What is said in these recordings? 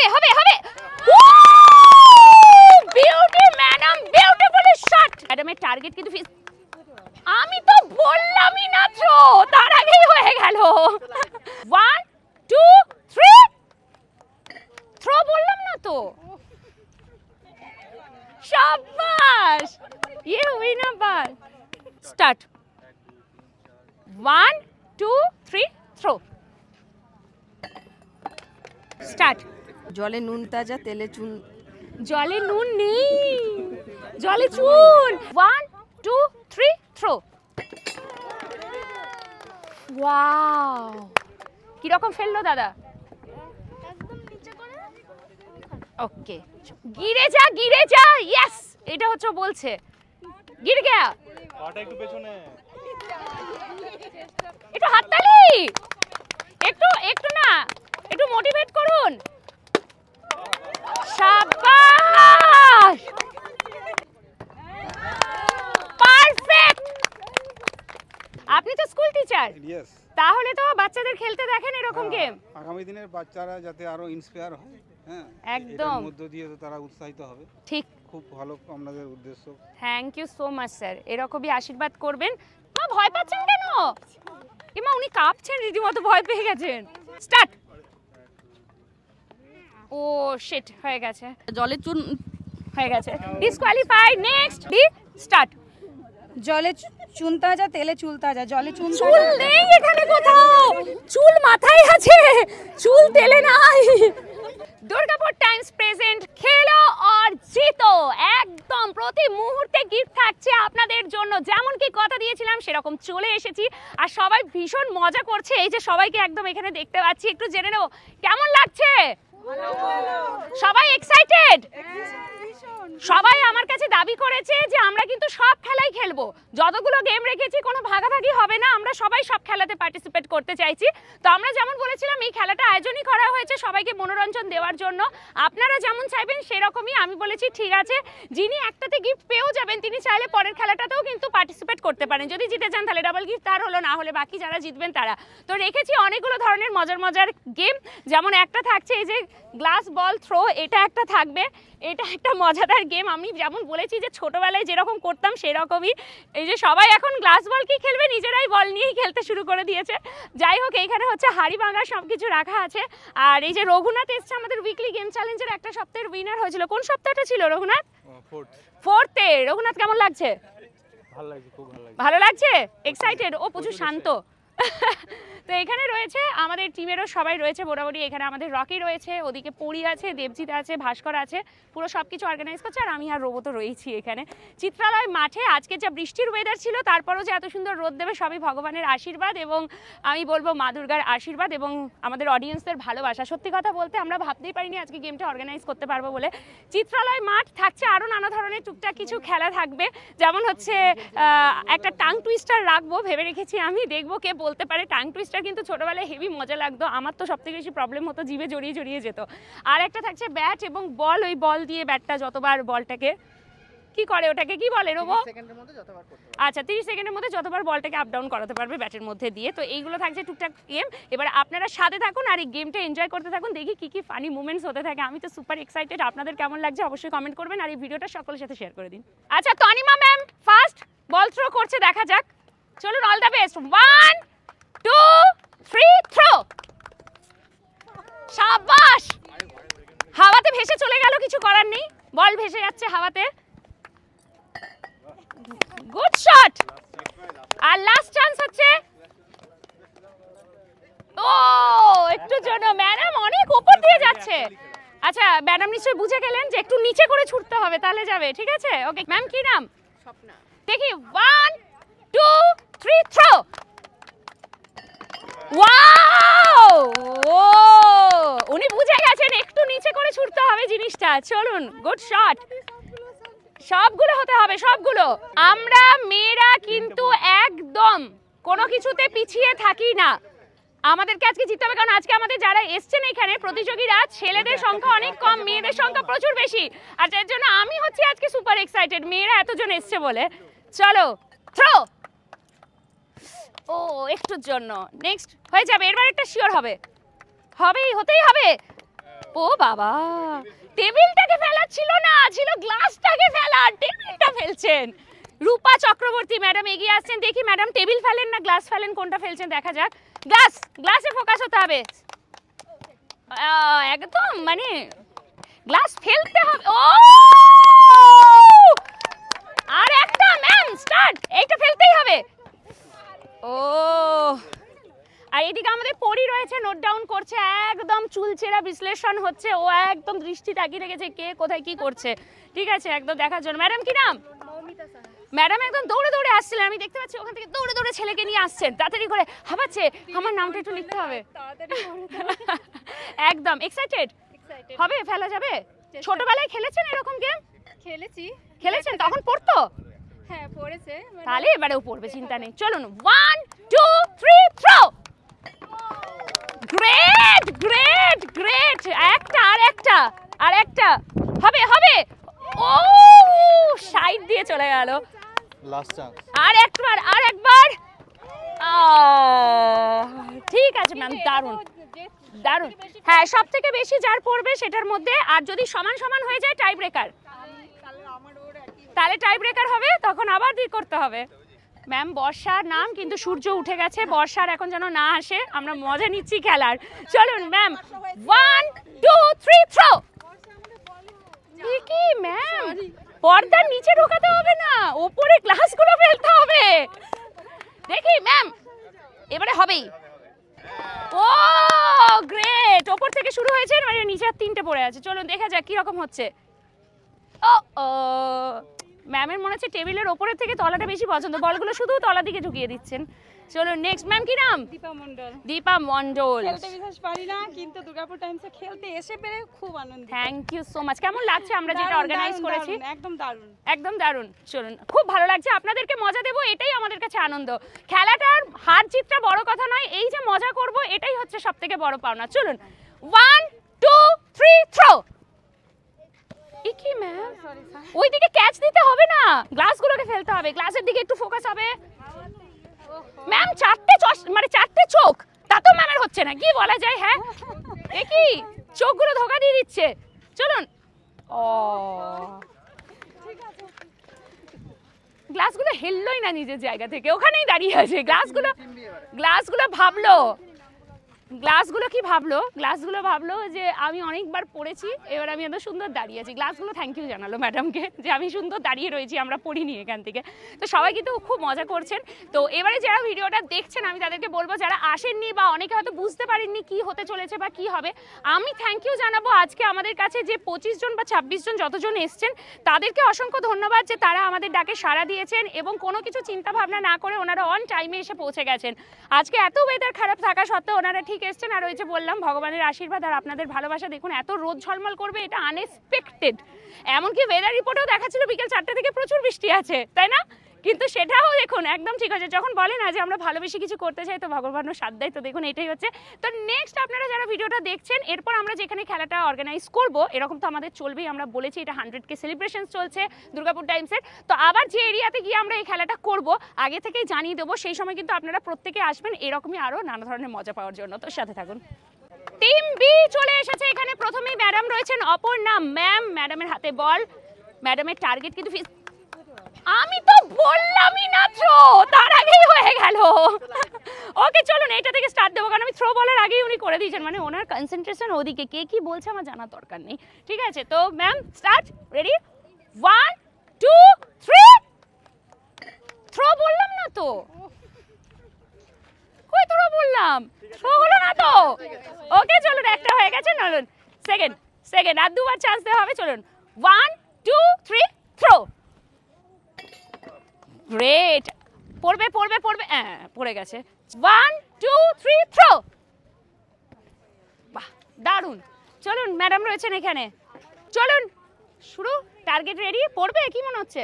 হবে হবে হবে বিউটি ম্যাডাম বিউটিফুলি শট ম্যাডামের টার্গেট কিন্তু আমি তো বললামই না থ্রো তার আগেই হয়ে গেল 1 2 3 থ্রো বললাম না তো शाबाश ये हुई ना बात स्टार्ट 1 2 3 थ्रो स्टार्ट জলে নুন তাজা তেলে চুন জলে নুন নেই জলে চুন 1 2 3 থ্রো ওয়াও কি রকম ফেললো দাদা ओके गिरे जा यस এটা হচ্ছে বলছে गिर गया পাটা একটু পেছনে একটু হাততালি একটু না একটু মোটিভেট করুন শাবাশ পারফেক্ট আপনি তো স্কুল টিচার ইয়েস তাহলে তো বাচ্চাদের খেলতে দেখেন এরকম গেম আগামী দিনের বাচ্চারা যাতে আরো ইন্সপায়ার হয় হ্যাঁ একদম এর মধ্য দিয়ে তো তারা উৎসাহিত হবে ঠিক খুব ভালো আমাদের উদ্দেশ্য thank you so much sir এরকমই আশীর্বাদ করবেন মা ভয় পাচ্ছেন কেন কিমা উনি কাঁপছেন রীতিমতো ভয় পেয়ে গেছেন স্টার্ট ও শিট হয়ে গেছে জলে চুন হয়ে গেছে ডিসকোয়ালিফাই নেক্সট ডি স্টার্ট জলে চুন তাজা তেলে চুল তাজা জলে চুন চুল নেই এখানে কোথাও চুল মাথায় আছে চুল তেলে নাই দুর্গাপুর টাইমস প্রেজেন্ট খেলো আর জিতো একদম প্রতি মুহূর্তে গিফট থাকছে আপনাদের জন্য যেমন কি কথা দিয়েছিলাম সেরকম চলে এসেছি আর সবাই ভীষণ মজা করছে এই যে সবাইকে একদম এখানে দেখতে পাচ্ছি একটু জেনে নেব কেমন লাগছে সবাই এক্সাইটেড সবাই আমার কাছে দাবি করেছে যে আমরা কিন্তু সব খেলাই খেলবো যতগুলো গেম রেখেছি কোনো ভাগাভাগি হবে না আমরা সবাই সব খেলাতে পার্টিসিপেট করতে চাইছি তো আমরা যেমন বলেছিলাম এই খেলাটা আয়োজনই করা হয়েছে সবাইকে মনোরঞ্জন দেওয়ার জন্য আপনারা যেমন চাইবেন সেরকমই আমি বলেছি ঠিক আছে যিনি একটাতে গিফট পেয়েও যাবেন তিনি চাইলে পরের খেলাটাতেও কিন্তু পার্টিসিপেট করতে পারেন যদি জিতে যান তাহলে ডাবল গিফট তার হলো না হলে বাকি যারা জিতবেন তারা তো রেখেছি অনেকগুলো ধরনের মজার গেম যেমন একটা থাকছে এই যে গ্লাস বল থ্রো এটা একটা থাকবে এটা একটা মজাদার গেম আমি যেমন বলেছি যে ছোটবেলায় যেরকম করতাম সেরকমই এই যে সবাই এখন গ্লাস বল কি খেলবে নিজেরাই বল নিয়েই খেলতে শুরু করে দিয়েছে যাই হোক এইখানে হচ্ছে হাড়ি ভাঙা সব কিছু রাখা আছে আর এই যে রঘুনাথ এসছে আমাদের উইকলি গেম চ্যালেঞ্জের একটা সপ্তাহের উইনার হয়েছিল কোন সপ্তাহটা ছিল রঘুনাথ ফোর্থে রঘুনাথ কেমন লাগছে ভালো লাগছে খুব ভালো লাগছে ভালো লাগছে এক্সাইটেড ও প্রচুর শান্ত তো এখানে রয়েছে আমাদের টিমেরও সবাই রয়েছে মোটামুটি এখানে আমাদের রকি রয়েছে ওদিকে পরি আছে দেবজিৎ আছে ভাস্কর আছে পুরো সব কিছু অর্গানাইজ করছে আর আমি আর রোবো তো রয়েছি এখানে চিত্রালয় মাঠে আজকে যা বৃষ্টির ওয়েদার ছিল তারপরও যে এত সুন্দর রোদ দেবে সবই ভগবানের আশীর্বাদ এবং আমি বলবো মা দুর্গার আশীর্বাদ এবং আমাদের অডিয়েন্সদের ভালোবাসা সত্যি কথা বলতে আমরা ভাবতেই পারিনি আজকে গেমটা অর্গানাইজ করতে পারবো বলে চিত্রালয় মাঠ থাকছে আরও নানা ধরনের টুকটাক কিছু খেলা থাকবে যেমন হচ্ছে একটা টাং টুইস্টার রাখবো ভেবে রেখেছি আমি দেখবো কে বলতে পারে টাং টুইস্টার কিন্তু ছোটবেলায় হেভি মজা লাগতো আমার তো সবথেকে বেশি প্রবলেম হতো জিভে জড়িয়ে যেত আর একটা থাকছে ব্যাট এবং বল ওই বল দিয়ে ব্যাটটা যতবার বলটাকে কি করে ওটাকে কি বলে রোবো আচ্ছা 30 সেকেন্ডের মধ্যে যতবার বলটাকে আপ ডাউন করাতে পারবে ব্যাটের মধ্যে দিয়ে তো এইগুলো থাকছে টুকটাক গেম এবার আপনারা সাথে থাকুন আর এই গেমটা এনজয় করতে থাকুন দেখি কি ফানি মুভমেন্টস হতে থাকে আমি তো সুপার এক্সাইটেড আপনাদের কেমন লাগছে অবশ্যই কমেন্ট করবেন আর এই ভিডিওটা সকলের সাথে শেয়ার করে দিন আচ্ছা Tanima ma'am first ball throw করছে দেখা যাক চলুন অল দ্য বেস্ট 1 2 3 থ্রো শাবাশ হাওয়াতে ভেসে চলে গেল কিছু করার নেই বল ভেসে যাচ্ছে হাওয়াতে গুড শট আর লাস্ট চান্স হচ্ছে ও একটু জন্য ম্যাডাম অনেক উপর দিয়ে যাচ্ছে আচ্ছা ম্যাডাম নিশ্চয়ই বুঝে গেলেন যে একটু নিচে করে ছুটতে হবে তাহলে যাবে ঠিক আছে ওকে ম্যাম কি নাম স্বপ্না দেখি 1 2 3 থ্রো ওয়াও ও উনি বুঝে গেছেন একটু নিচে করে ছুটতে হবে জিনিসটা চলুন গুড শট সবগুলো হতে হবে সবগুলো আমরা মেয়েরা কিন্তু একদম কোনো কিছুতে পিছিয়ে থাকি না আমাদেরকে আজকে জিততে হবে কারণ আজকে আমাদের যারা এসছেন এখানে প্রতিযোগীরা ছেলেদের সংখ্যা অনেক কম মেয়েদের সংখ্যা প্রচুর বেশি আর যার জন্য আমি হচ্ছি আজকে সুপার এক্সাইটেড মেয়েরা এতজন এসছে বলে চলো থ্রো ও একটুর জন্য নেক্সট হয়ে যাবে এরবার একটা শিওর হবে হতেই হবে ও বাবা, টেবিলটাকে ফেলা ছিল না, ছিল গ্লাসটাকে ফেলা, টেবিলটা ফেলছেন। রূপা চক্রবর্তী ম্যাডাম এগিয়ে আসছেন, দেখি ম্যাডাম টেবিল ফেলেন না গ্লাস ফেলেন, কোনটা ফেলছেন দেখা যাক। গ্লাসে ফোকাস হতে হবে একদম, মানে গ্লাস ফেলতে হবে। ও আর একটা ম্যাম স্টার্ট, এইটা ফেলতেই হবে। ও আর এদিকে আমাদের পরি রয়েছে, নোট ডাউন করছে, একদম চুলচেরা বিশ্লেষণ হচ্ছে, ও একদম দৃষ্টি তাকিয়ে রেখেছে কে কোথায় কি করছে, ঠিক আছে একদম দেখার জন্য। ম্যাডাম কি নাম? ম্যাডাম একদম দৌড়ে দৌড়ে আসছিলেন, আমি দেখতে পাচ্ছি ওখান থেকে দৌড়ে দৌড়ে ছেলেকে নিয়ে আসছেন, তাড়াতাড়ি করে হাবাচ্ছে, আমার নামটা একটু লিখতে হবে। একদম এক্সাইটেড হবে, ফেলা যাবে। ছোটবেলায় খেলেছেন এরকম গেম? খেলেছেন, তখন পড়তো? হ্যাঁ পড়েছে। তাহলে এবারেও পড়বে, চিন্তা নেই। চলুন 1 2 3 থ্রো। গ্রেট গ্রেট গ্রেট, একটা আর একটা হবে হবে। ও সাইড দিয়ে চলে গেল, লাস্ট চান্স। আর একবার ঠিক আছে ম্যাম, দারুণ দারুণ। হ্যাঁ সব থেকে বেশি যার পড়বে সেটার মধ্যে, আর যদি সমান সমান হয়ে যায় টাই ব্রেকার, তাহলে টাই ব্রেকার হবে, তখন আবার দিয়ে করতে হবে। ম্যাম বর্ষার নাম, কিন্তু সূর্য উঠে গেছে, বর্ষার এখন যেন না আসে, আমরা মজা নিচ্ছি খেলার। চলুন ম্যাম 1 2 3 থ্রো। কি ম্যাম, পর্দার নিচে ঢোকাতে হবে না, উপরে গ্লাসগুলো ফেলতে হবে। দেখি ম্যাম এবারে হবেই। ও গ্রেট, ওপর থেকে শুরু হয়েছে, মানে নিচে আর তিনটে পড়ে আছে। চলুন দেখা যাক কি রকম হচ্ছে। ও ম্যামের মনে হচ্ছে টেবিলের ওপরের থেকে তলাটা বেশি পছন্দ, বলগুলো শুধু তলা দিকে ঢুকিয়ে দিচ্ছেন। চলো নেক্সট, ম্যাম কি নাম? দীপা মণ্ডল। দীপা মণ্ডল। খেলতে বিশেষ পারি না, কিন্তু দুর্গাপুর টাইমসে খেলতে এসে পেরে খুব আনন্দিত। Thank you so much. কেমন লাগছে আমরা যেটা অর্গানাইজ করেছি? একদম দারুণ, একদম দারুণ। চলুন, খুব ভালো লাগছে, আপনাদেরকে মজা দেবো, এটাই আমাদের কাছে আনন্দ। খেলাটার হার জিতটা বড় কথা নয়, এই যে মজা করব এটাই হচ্ছে সবথেকে বড় পাওনা। চলুন 1 2 3 থ্রো। কি ম্যাম, ওইদিকে ক্যাচ দিতে হবে না, গ্লাসগুলোকে ফেলতে হবে, গ্লাসের দিকে একটু ফোকাস হবে। ম্যাম চারটে চোখ, তা তো ম্যামের হচ্ছে না, কি বলা যায়? হ্যাঁ কি চোখগুলো ধোকা দিয়ে দিচ্ছে। চলুন, ও গ্লাসগুলো হেললোই না নিজের জায়গা থেকে, ওখানেই দাঁড়িয়ে আছে। গ্লাসগুলো ভাবলো যে আমি অনেকবার পড়েছি, এবার আমি এত সুন্দর দাঁড়িয়ে আছি। গ্লাসগুলো থ্যাংক ইউ জানালো ম্যাডামকে যে আমি সুন্দর দাঁড়িয়ে রয়েছি, আমরা পড়িনি এখান থেকে। তো সবাই কিন্তু খুব মজা করছেন। তো এবারে যারা ভিডিওটা দেখছেন আমি তাদেরকে বলবো, যারা আসেননি বা অনেকে হয়তো বুঝতে পারেননি কি হতে চলেছে বা কি হবে, আমি থ্যাংক ইউ জানাবো আজকে আমাদের কাছে যে 25 জন বা 26 জন যতজন এসছেন তাদেরকে অসংখ্য ধন্যবাদ যে তারা আমাদের ডাকে সাড়া দিয়েছেন এবং কোনো কিছু চিন্তা ভাবনা না করে ওনারা অন টাইমে এসে পৌঁছে গেছেন। আজকে এত ওয়েদার খারাপ থাকা সত্ত্বেও ওনারা ঠিক এসছেন, আর ওই যে বললাম ভগবানের আশীর্বাদ আর আপনাদের ভালোবাসা, দেখুন এত রোদ ঝলমল করবে এটা আনএক্সপেক্টেড। এমনকি ওয়েদার রিপোর্টেও দেখাচ্ছিল বিকেল 4টে থেকে প্রচুর বৃষ্টি আছে, তাই না? কিন্তু সেটাও দেখুন একদম ঠিক আছে। যখন বলে না যে আমরা ভালোবেসে কিছু করতে চাই তো ভগবানও সাথ দেয়, তো দেখুন এটাই হচ্ছে। তো নেক্সট আপনারা যারা ভিডিওটা দেখছেন, এরপর আমরা যেখানে খেলাটা অর্গানাইজ করব, এরকম তো আমাদের চলবেই, আমরা বলেছি এটা 100K সেলিব্রেশন চলছে দুর্গাপুর টাইমসের। তো আবার যে এরিয়াতে গিয়ে আমরা এই খেলাটা করব আগে থেকেই জানিয়ে দেবো, সেই সময় কিন্তু আপনারা প্রত্যেকে আসবেন এরকমই আরও নানা ধরনের মজা পাওয়ার জন্য। তো সাথে থাকুন। টিম বি চলে এসেছে এখানে, প্রথমেই ম্যাডাম রয়েছেন অপর্ণা ম্যাম, ম্যাডামের হাতে বল, ম্যাডামের টার্গেট কিন্তু আমি তো বললামই না থ্রো, তার আগেই হয়ে গেল। ওকে চলুন এটা থেকে স্টার্ট দেবো, কারণ আমি থ্রো বলার আগেই উনি করে দিয়েছেন, মানে ওনার কনসেন্ট্রেশন ওদিকে, কে কি বলছে আমার জানার দরকার নেই। ঠিক আছে, তো ম্যাম স্টার্ট, রেডি 1 2 3 থ্রো। বললাম না তো, কই থ্রো বললাম, থ্রো হলো না তো। ওকে চলুন, একটা হয়ে গেছে। চলুন সেকেন্ড আর দুবার চান্স দেওয়া হবে। চলুন 1 2 3 থ্রো। গ্রেট, পড়বে পড়ে গেছে। 1 2 3 থ্রো। বাহ দারুণ। চলুন ম্যাডাম রয়েছেন এখানে, চলুন শুরু। টার্গেট রেডি, পড়বে কি মনে হচ্ছে?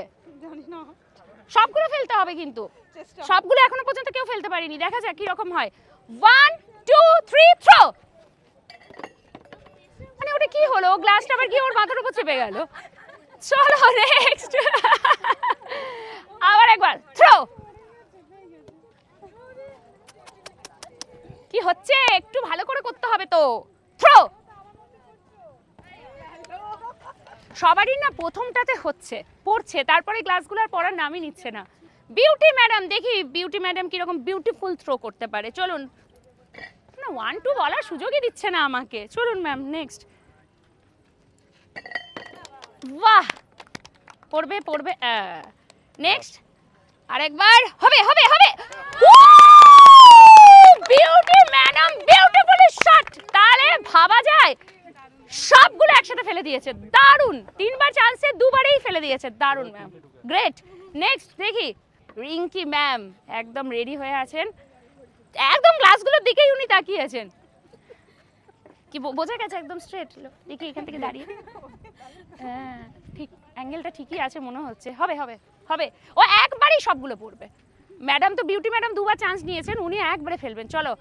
সবগুলো ফেলতে হবে, কিন্তু সবগুলো এখনো পর্যন্ত কেউ ফেলতে পারেনি, দেখা যাক কি রকম হয়। 1 2 3 থ্রো। মানে ওটা কি হলো, গ্লাসটা আবার কি ওর মাথার উপর চেপে গেল। চলো নেক্সট, আবার একবার থ্রো। কি হচ্ছে, একটু ভালো করে করতে হবে তো। থ্রো সবারই না প্রথমটাতে হচ্ছে, পড়ছে, তারপরে গ্লাসগুলো আর পড়ার নামই নিচ্ছে না। বিউটি ম্যাডাম, দেখি বিউটি ম্যাডাম কিরকম বিউটিফুল থ্রো করতে পারে। চলুন না, 1 2 বলার সুযোগই দিচ্ছে না আমাকে। চলুন ম্যাম, নেক্সট। বাহ, পড়বে পড়বে। নেক্সট, আরেকবার। হবে হবে হবে। Beauty madam beautifully shot. তাহলে ভাবা যায় সবগুলো একসাথে ফেলে দিয়েছে, দারুণ। 3বার চান্সে 2বারেই ফেলে দিয়েছে, দারুণ ম্যাম, গ্রেট। নেক্সট দেখি রিঙ্কি ম্যাম, একদম রেডি হয়ে আছেন, একদম গ্লাসগুলোর দিকেই উনি তাকিয়ে আছেন। কি বোঝা গেছে? একদম স্ট্রেট। দেখি এখান থেকে দাঁড়িয়ে, হ্যাঁ ঠিক, অ্যাঙ্গেলটা ঠিকই আছে মনে হচ্ছে। হবে হবে হবে। ও একবারই সবগুলো পড়বে। ম্যাডাম তো, বিউটি ম্যাডাম 2বার চান্স নিয়েছেন, উনি একবারে ফেলবেন। চলো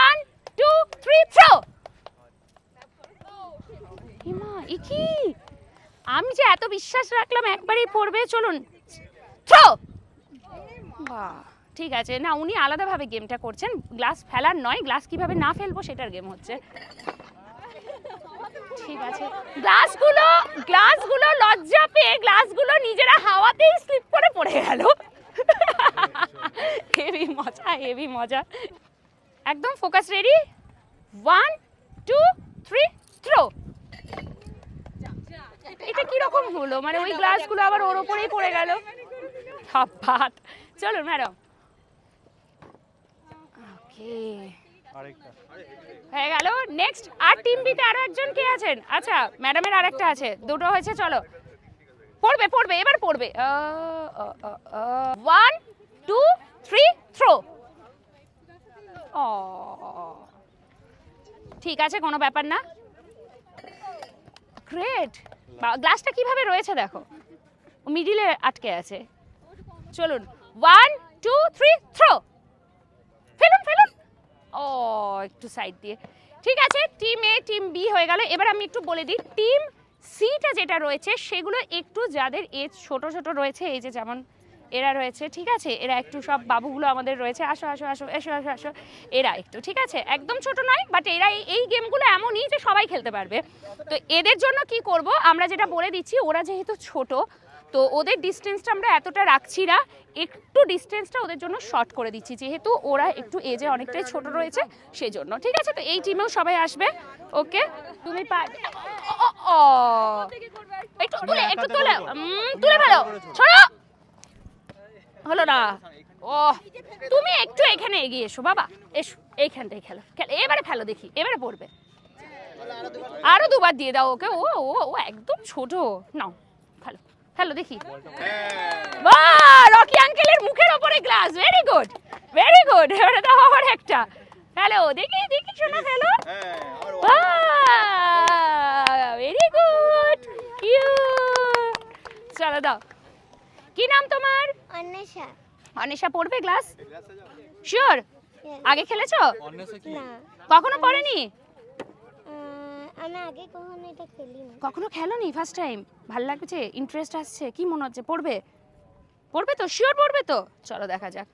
1 2 3 থ্রো। হিমা, কি আমি যে এত বিশ্বাস রাখলাম একবারই পড়বে। চলুন থ্রো। বাহ, ঠিক আছে। না, উনি আলাদাভাবে গেমটা করছেন, গ্লাস ফেলার নয়, গ্লাস কিভাবে না ফেলবো সেটার গেম হচ্ছে। ঠিক আছে, গ্লাসগুলো লজ্জা পেয়ে গ্লাসগুলো নিজেরা হাওয়াতেই স্লিপ করে পড়ে গেল। হেভি মজা, হেভি মজা। একদম ফোকাস, রেডি, 1 2 3 থ্রো। এটা কি রকম হলো? মানে ওই গ্লাসগুলো আবার ওর উপরেই পড়ে গেল। ভাত। চলুন ম্যাডাম। ওকে, হয়ে গেল। নেক্সট, আর টিম বিতে আরো একজন কে আছেন? আচ্ছা, ম্যাডামের আরেকটা আছে, দুটো হয়েছে। চলো পড়বে পড়বে, এবার পড়বে। 1 2 3 থ্রো। ও ঠিক আছে, কোনো ব্যাপার না, গ্রেট। গ্লাসটা কিভাবে রয়েছে দেখো, মিডিলে আটকে আছে। চলুন 1 2 3 থ্রো। ফেলুন ফেলুন। ও একটু সাইড দিয়ে, ঠিক আছে। টিম এ টিম বি হয়ে গেল। এবার আমি একটু বলে দিই, টিম সিটা যেটা রয়েছে সেগুলো একটু যাদের এজ ছোট ছোট রয়েছে, এই যে যেমন এরা রয়েছে, ঠিক আছে, এরা একটু সব বাবুগুলো আমাদের রয়েছে, আসো আসো আসো, এসো আসো আসো, এরা একটু, ঠিক আছে, একদম ছোট নয়, বাট এরা এই গেমগুলো এমনই যে সবাই খেলতে পারবে। তো এদের জন্য কি করব আমরা, যেটা বলে দিচ্ছি, ওরা যেহেতু ছোট, তো ওদের ডিস্টেন্সটা আমরা এতটা রাখছি না, একটু ডিস্টেন্সটা ওদের জন্য শর্ট করে দিচ্ছি, যেহেতু ওরা একটু এজে অনেকটাই ছোট রয়েছে সেই জন্য, ঠিক আছে। তো এই টিমেও সবাই আসবে, ওকে। তুমি একটু তুলে, একটু তুলে তুলে ফেলো, ছড়ো, হলো না। ও তুমি একটু এখানে এগিয়ে এসো বাবা, এসো এইখানটাই খেলো, এবারে ফেলো দেখি, এবারে পড়বে। আরো 2বার দিয়ে দাও ওকে, ও ও ও একদম ছোট, নাও ফেলো ফেলো দেখি। বাহ, রকি আঙ্কেলের মুখের উপরে glass, very good very good. এবারে দাও আবার একটা, ফেলো দেখি দেখি, শোনা ফেলো, ভেরি গুড, কিউট। চলো দাও। কি নাম তোমার? অন্বেষা। অন্বেষা পড়বে গ্লাস? শিওর? আগে খেলেছো? না, কখনো পড়েনি? আমি আগে কখনো এটা খেলিনি। কখনো খেলোনি? First time? ভালো লাগছে, ইন্টারেস্ট আসছে, কি মনে হচ্ছে? পড়বে? পড়বে তো? শিওর পড়বে তো? চলো দেখা যাক।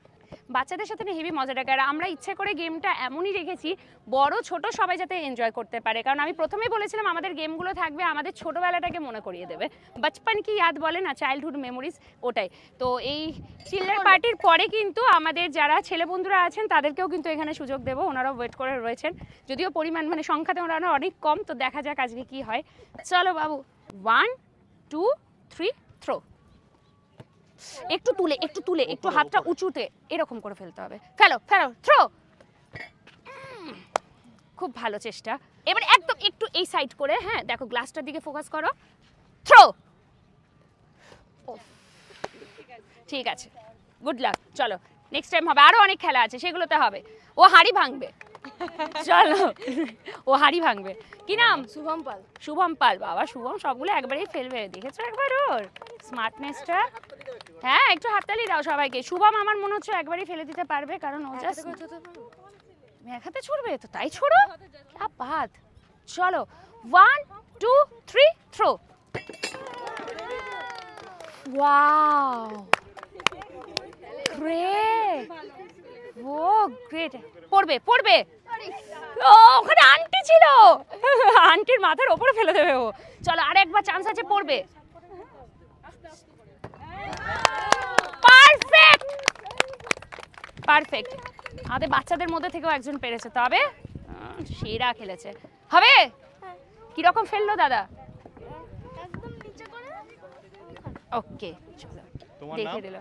বাচ্চাদের সাথে হেভি মজা লাগে, আর আমরা ইচ্ছে করে গেমটা এমনই রেখেছি বড় ছোট সবাই যাতে এনজয় করতে পারে, কারণ আমি প্রথমেই বলেছিলাম আমাদের গেমগুলো থাকবে আমাদের ছোটবেলাটাকে মনে করিয়ে দেবে, বাচপন কি ইয়াদ বলে না, চাইল্ডহুড মেমোরিজ, ওটাই। তো এই চিলড্রেন পার্টির পরে কিন্তু আমাদের যারা ছেলে বন্ধুরা আছেন তাদেরকেও কিন্তু এখানে সুযোগ দেবো, ওনারাও ওয়েট করে রয়েছেন, যদিও পরিমাণ মানে সংখ্যাতে ওনারা অনেক কম, তো দেখা যাক আজকে কি হয়। চলো বাবু, 1 2 3 থ্রো। একটু তুলে একটু তুলে, একটু হাতটা উঁচুতে এরকম করে ফেলতে হবে, ফেলো ফেলো, থ্রো। খুব ভালো চেষ্টা। এবার একদম একটু এই সাইড করে, হ্যাঁ দেখো গ্লাসটার দিকে ফোকাস করো, থ্রো। ঠিক আছে, গুড লাক। চলো নেক্সট টাইম হবে, আরো অনেক খেলা আছে, সেগুলোতে হবে। ও হাড়ি ভাঙবে, চলো ও হাড়ি ভাঙবে। কি নাম? শুভম পাল। শুভম পাল, বাবা শুভম সবগুলো একবারেই ফেলবে, দেখেছো একবার ওর স্মার্টনেসটা? হ্যাঁ একটু হাততালি দাও সবাইকে। শুভম আমার মনে হচ্ছে একবারই ফেলে দিতে পারবে, কারণ ও জাস্ট এক হাতে ছুড়বে, তো তাই ছোড়ো, কি বাত। চলো 1 2 3 থ্রো। ওয়াও, গ্রেট, ও গ্রেট। পড়বে পড়বে, ও ওখানে আন্টি ছিল, আন্টির মাথার ওপরে ফেলে দেবে ও। চলো আর একবার চান্স আছে, পড়বে। Perfect perfect. আমাদের বাচ্চাদের মধ্যে থেকেও একজন পেরেছে, তবে সেরা খেলেছে। হবে কিরকম ফেললো দাদা? একদম নিচে করে ওকে, চলো দেখে দিল।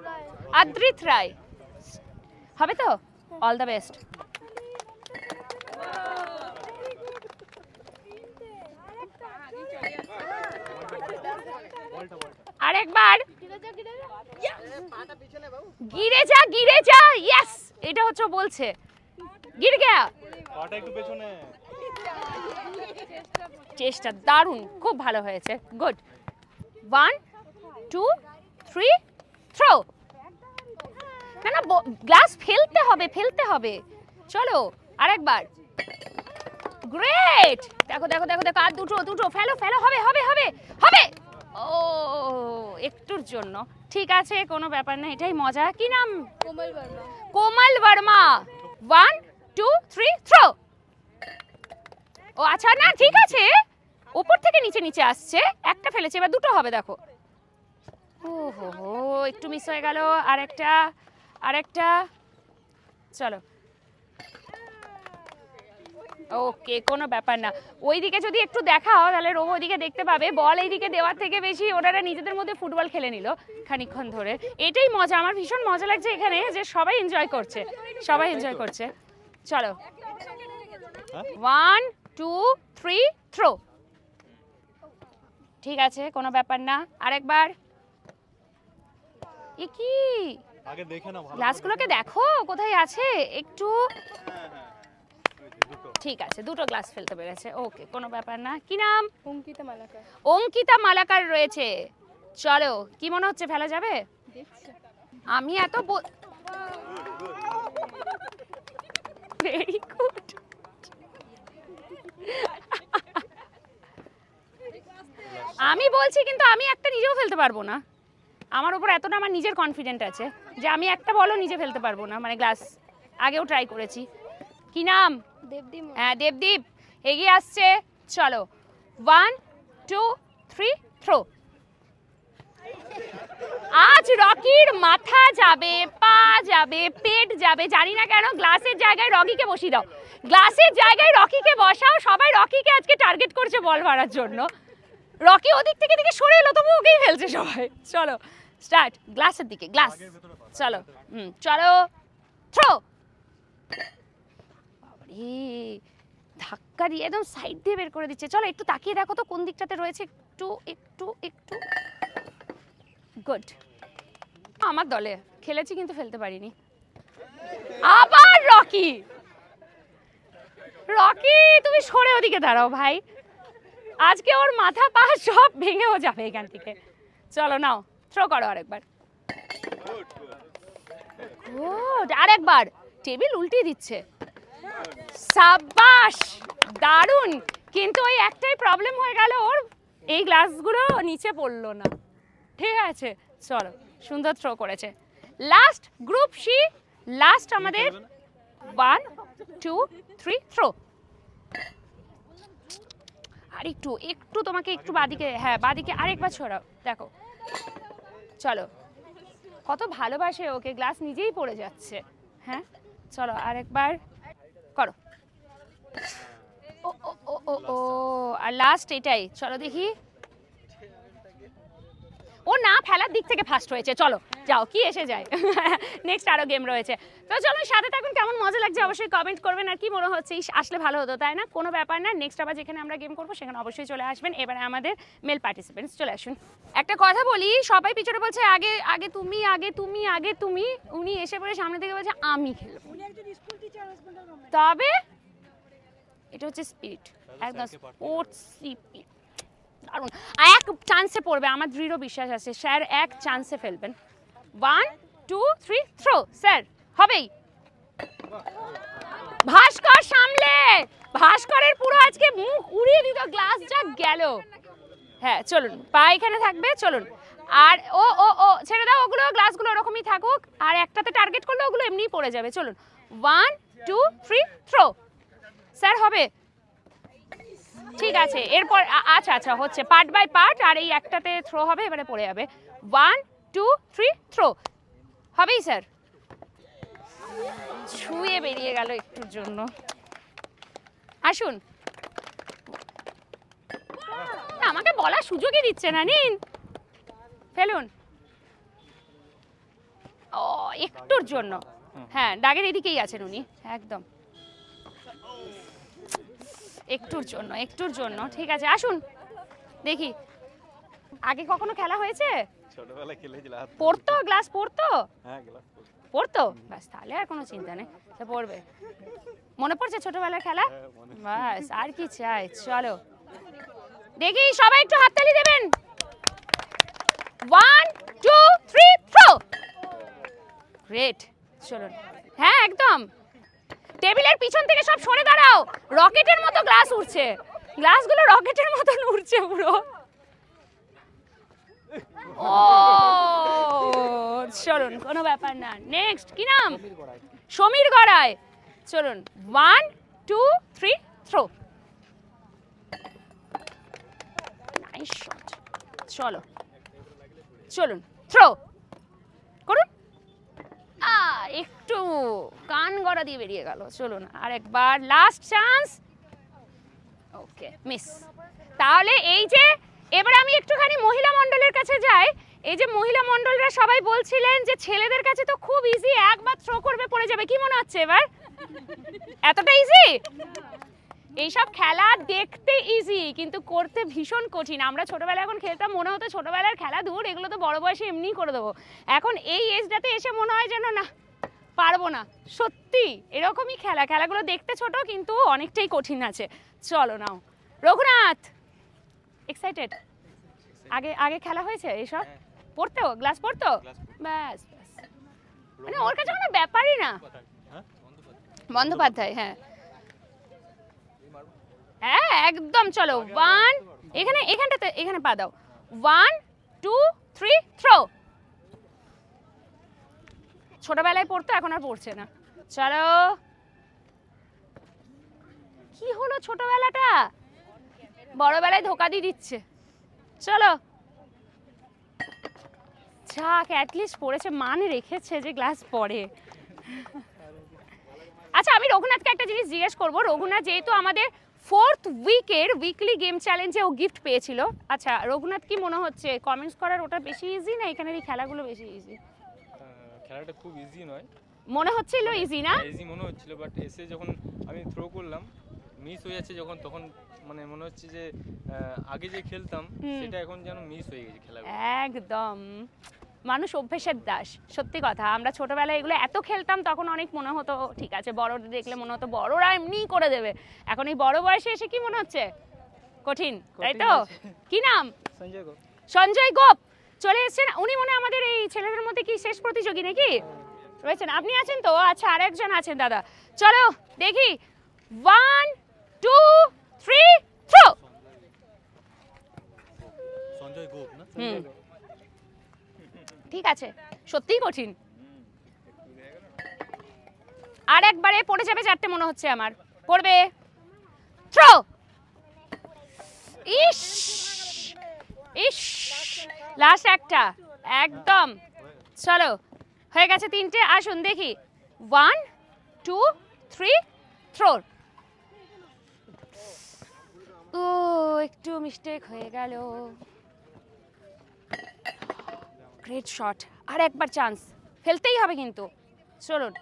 রায় আদ্রিত রায়, হবে তো? All the best. আরেকবার গিরে যা, গিরে যা। ইয়েস, এটা হচ্ছে বলছে গির গয়া। পাটা একটু পেছনে। চেষ্টা দারুণ, খুব ভালো হয়েছে, গুড। 1 2 3 থ্রো। না না, গ্লাস ফেলতে হবে, ফেলতে হবে। চলো আরেকবার। গ্রেট, দেখো দেখো দেখো দেখো, আর দুটো দুটো ফেলো ফেলো, হবে হবে হবে হবে। ও একটুর জন্য, ঠিক আছে কোনো ব্যাপার না, এটাই মজা। কি নাম? কোমল বর্মা। কোমল বর্মা। 1 2 3 থ্রো। ও আচ্ছা, না ঠিক আছে, উপর থেকে নিচে নিচে আসছে, একটা ফেলেছে, এবার দুটো হবে দেখো। ও হো হো, একটু মিস হয়ে গেল। আরেকটা আরেকটা, চলো। ওকে, কোনো ব্যাপার না। ওইদিকে যদি একটু দেখাও তাহলে রোম ওইদিকে দেখতে পাবে। বল এইদিকে দেওয়ার থেকে বেশি ওনারা নিজেদের মধ্যে ফুটবল খেলে নিল খানিকক্ষণ ধরে। এটাই মজা, আমার ভীষণ মজা লাগছে এখানে যে সবাই এনজয় করছে, সবাই এনজয় করছে। চলো 1 2 3 থ্রো। ঠিক আছে কোনো ব্যাপার না, আরেকবার। এ কি, আগে দেখে না ভালো। গ্লাসগুলোকে দেখো কোথায় আছে একটু। ঠিক আছে, দুটো গ্লাস ফেলতে পেরেছে, ওকে কোনো ব্যাপার না। কি নাম? অঙ্কিতা মালাকার। অঙ্কিতা মালাকার রয়েছে। চলো, কি মনে হচ্ছে ফেলা যাবে? আমি এত ভেরি গুড। আমি বলছি কিন্তু আমি একটা নিজেও ফেলতে পারবো না। আমার উপর এতটা আমার নিজের কনফিডেন্ট আছে যে আমি একটা বলও নিজে ফেলতে পারবো না, মানে গ্লাস আগেও ট্রাই করেছি। কি নাম? দেবদীপ। হ্যাঁ দেবদীপ এগিয়ে আসছে। চলো 1 2 3 থ্রো। আজ রকির মাথা যাবে, পা যাবে, পেট যাবে, জানি না কেন। গ্লাসের জায়গায় রকিকে বসিয়ে দাও, গ্লাসের জায়গায় রকিকে বসাও। সবাই রকিকে আজকে টার্গেট করছে বল মারার জন্য। রকি ওদিক থেকে দিকে সরে এলো, তবু ওকেই ফেলছে সবাই। চলো স্টার্ট, গ্লাসের দিকে, গ্লাস। চলো চলো থ্রো। ধাক্কা দিয়ে একদম সাইড দিয়ে বের করে দিচ্ছে। চলো একটু তাকিয়ে দেখো তো কোন দিকটাতে রয়েছে, একটু একটু একটু। গুড, আমার দলে খেলেছি কিন্তু ফেলতে পারিনি। আবার রকি, রকি তুমি সরে ওদিকে দাঁড়াও ভাই, আজকে ওর মাথা পা সব ভেঙেও যাবে এখান থেকে। চলো নাও থ্রো করো আরেকবার। গুড, আরেকবার। টেবিল উল্টিয়ে দিচ্ছে, সাবাস, দারুণ। কিন্তু ওই একটাই প্রবলেম হয়ে গেল, ওর এই গ্লাসগুলো নিচে পড়লো না। ঠিক আছে চলো, সুন্দর থ্রো করেছে। লাস্ট গ্রুপ সি, লাস্ট আমাদের 1 2 3 থ্রো। আর একটু একটু তোমাকে একটু বাদিকে, হ্যাঁ বাদিকে আরেকবার ছড়াও, দেখো। চলো, কত ভালোবাসে ওকে, গ্লাস নিজেই পড়ে যাচ্ছে। হ্যাঁ চলো আরেকবার করো। ও ও ও ও ও, আর লাস্ট এটাই। চলো দেখি, ও না ফেলার দিক থেকে ফার্স্ট হয়েছে। চলো যাও, কি এসে যায়, নেক্সট আরো গেম রয়েছে। তো চলো সাথে থাকুন, কেমন মজা লাগছে অবশ্যই কমেন্ট করবেন। আর কি মনে হচ্ছে আসলে ভালো হতো, তাই না? কোনো ব্যাপার না, নেক্সট আবার যেখানে আমরা গেম করবো সেখানে অবশ্যই চলে আসবেন। এবারে আমাদের মেল পার্টিসিপেন্টস চলে আসুন। একটা কথা বলি, সবাই পিছনে বলছে আগে আগে তুমি, আগে তুমি, আগে তুমি। উনি এসে পড়ে সামনে থেকে বলছে আমি খেলবো। তবে এটা হচ্ছে স্পিরিট, একদম স্পোর্টস স্পিরিট, দারুণ। এক চান্সে পড়বে, আমার দৃঢ় বিশ্বাস আছে স্যার এক চান্সে ফেলবেন। 1 2 3 থ্রো। স্যার হবেই। ভাস্কর সামলে, ভাস্করের পুরো আজকে মুখ উড়িয়ে দিত, গ্লাস যা গেল। হ্যাঁ চলুন, পা এখানে থাকবে, চলুন। আর ও ও ও ছেড়ে দাও, ওগুলো গ্লাসগুলো ওরকমই থাকুক। আর একটাতে টার্গেট করলে ওগুলো এমনিই পড়ে যাবে। চলুন 1 2 3 থ্রো। স্যার হবে। ঠিক আছে, এরপর আচ্ছা আচ্ছা হচ্ছে পার্ট বাই পার্ট, আর এই একটাতে থ্রো হবে, এবারে পড়ে যাবে। 1 2 3 থ্রো হবেই স্যার। ছুঁয়ে বেরিয়ে গেল একটুর জন্য। আসুন, আমাকে বলার সুযোগই দিচ্ছে না। নিন, ফেলুন। ও একটুর জন্য, হ্যাঁ দাগের এদিকেই আছেন উনি, একদম একটুর জন্য, একটুর জন্য। ঠিক আছে, আসুন দেখি। আগে কখনো খেলা হয়েছে? ছোটবেলায় খেলেছিলাম। পড়তো, গ্লাস পড়তো? হ্যাঁ, গ্লাস পড়তো, ব্যাস তাহলে আর কোনো চিন্তা নেই, সে পড়বে। মনে পড়ছে ছোটবেলার খেলা? ব্যাস আর কি চাই। চলো দেখি, সবাই একটু হাততালি দেবেন। 1 2 3 থ্রো। গ্রেট, চলুন। হ্যাঁ একদম, টেবিলের পিছন থেকে সব সরে দাঁড়াও। রকেটের মতো গ্লাস উড়ছে, গ্লাসগুলো রকেটের মতন উড়ছে পুরো। ও চলুন, কোনো ব্যাপার না। নেক্সট কি নাম? সমীর গড়াই। চলুন 1 2 3 থ্রো। Nice shot. চলো চলুন, থ্রো করুন। একটু কান গড়া দিয়ে বেরিয়ে গেল। চলুন আরেকবার, লাস্ট চান্স। ওকে, মিস। তাহলে এই যে এবার আমি একটুখানি মহিলা মণ্ডলের কাছে যাই। এই যে মহিলা মণ্ডলরা সবাই বলছিলেন যে ছেলেদের কাছে তো খুব ইজি, একবার থ্রো করবে পড়ে যাবে, কি মনে হচ্ছে এবার? এতটা ইজি? এইসব খেলা দেখতে ইজি কিন্তু করতে ভীষণ কঠিন। আমরা ছোটবেলায় এখন খেলতাম, মনে হতো ছোটবেলার খেলা দূর, এগুলো তো বড় বয়সে এমনিই করে দেবো। এখন এই এজটাতে এসে মনে হয় যেন না, পারবো না। সত্যি এরকমই খেলাগুলো দেখতে ছোট কিন্তু অনেকটাই কঠিন আছে। চলো নাও। রঘুনাথ এক্সাইটেড? আগে খেলা হয়েছে এইসব? পড়তো, গ্লাস পড়তো? ব্যাস ব্যাস, মানে ওর কাছে কোনো ব্যাপারই না। বন্দ্যোপাধ্যায়, হ্যাঁ হ্যাঁ একদম। চলো 1, এখানটাতে, এখানে পা দাও। 1 2 3 থ্রো। ছোটবেলায় পড়তো, এখন আর পড়ছে না। চলো, কি হলো ছোটবেলাটা বড়বেলায় ধোকা দিয়ে দিচ্ছে। চলো, যাক অ্যাটলিস্ট পড়েছে, মান রেখেছে যে গ্লাস পড়ে। আচ্ছা, আমি রঘুনাথকে একটা জিনিস জিজ্ঞেস করবো। রঘুনাথ যেহেতু আমাদের 4th উইকের উইকলি গেম চ্যালেঞ্জে ও গিফট পেয়েছিল, আচ্ছা রঘুনাথ কি মনে হচ্ছে কমেন্টস করার ওটা বেশি ইজি না এখানের এই খেলাগুলো বেশি ইজি? খেলাটা খুব ইজি নয়, মনে হচ্ছিল ইজি না? ইজি মনে হচ্ছিল, বাট এসে যখন আমি থ্রো করলাম মিস হয়ে যাচ্ছে যখন, তখন মানে মনে হচ্ছে যে আগে যে খেলতাম সেটা এখন যেন মিস হয়ে গেছে খেলাগুলো। একদম, মানুষ অভ্যেসের দাস। সত্যি কথা, আমরা ছোটবেলায় এগুলো এত খেলতাম, তখন অনেক মনে হতো ঠিক আছে, বড়দের দেখলে মনে হতো বড়রা এমনিই করে দেবে। এখন এই বড় বয়সে এসে কি মনে হচ্ছে? কঠিন, তাই তো? কি নাম? সঞ্জয় গোপ। সঞ্জয় গোপ চলে এসেছেন। উনি মনে আমাদের এই ছেলেদের মধ্যে কি শেষ প্রতিযোগী নাকি রয়েছেন? আপনি আছেন তো? আচ্ছা, আরেকজন আছেন দাদা। চলো দেখি, 1 2 3 থ্রো। সঞ্জয় গোপ না? ঠিক আছে, সত্যিই কঠিন। আর একবারে পড়ে যাবে, চারটে মনে হচ্ছে আমার পড়বে। থ্রো। ইস ইস, লাস্ট একটা, একদম। চলো, হয়ে গেছে তিনটে। আসুন দেখি, 1 2 3 থ্রো। ও একটু মিস্টেক হয়ে গেল। গ্রেট শট, আর একবার চান্স, ফেলতেই হবে কিন্তু। চলুন,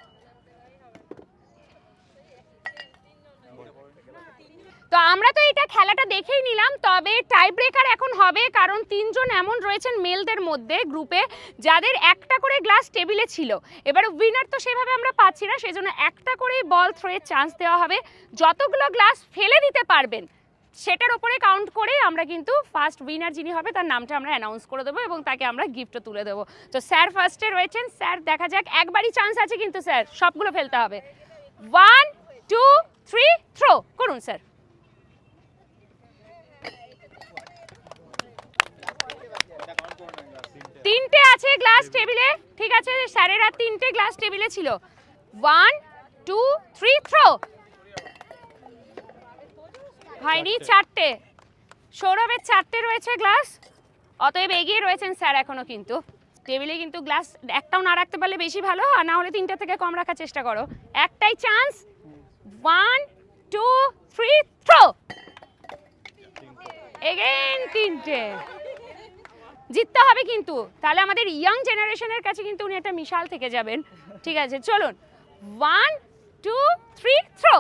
তো আমরা তো এটা খেলাটা দেখেই নিলাম, তবে টাই ব্রেকার এখন হবে, কারণ তিনজন এমন রয়েছেন মেলদের মধ্যে গ্রুপে যাদের একটা করে গ্লাস টেবিলে ছিল। এবার উইনার তো সেভাবে আমরা পাচ্ছি না, সেজন্য একটা করে বল থ্রোয়ের চান্স দেওয়া হবে। যতগুলো গ্লাস ফেলে দিতে পারবেন সেটার উপরে কাউন্ট করে আমরা কিন্তু ফার্স্ট উইনার যিনি হবে তার নামটা আমরা অ্যানাউন্স করে দেবো এবং তাকে আমরা গিফটও তুলে দেবো। তো স্যার ফার্স্টে রয়েছেন। স্যার দেখা যাক, একবারই চান্স আছে কিন্তু স্যার, সবগুলো ফেলতে হবে। 1 2 3 থ্রো করুন স্যার। তিনটে আছে গ্লাস টেবিলে, ঠিক আছে, স্যারের আর তিনটে গ্লাস টেবিলে ছিল। 1 2 3 থ্রো। হয়নি, 4টে। সৌরভের 4টে রয়েছে গ্লাস, অতএব এগিয়ে রয়েছেন স্যার এখনো। কিন্তু টেবিলে কিন্তু গ্লাস একটাও না রাখতে পারলে বেশি ভালো, আর না হলে 3টে থেকে কম রাখার চেষ্টা করো। একটাই চান্স। 1 2 3 থ্রো। এগেইন 3টে। জিততে হবে কিন্তু, তাহলে আমাদের ইয়াং জেনারেশনের কাছে কিন্তু উনি একটা মিশাল থেকে যাবেন। ঠিক আছে, চলুন। 1 2 3 থ্রো।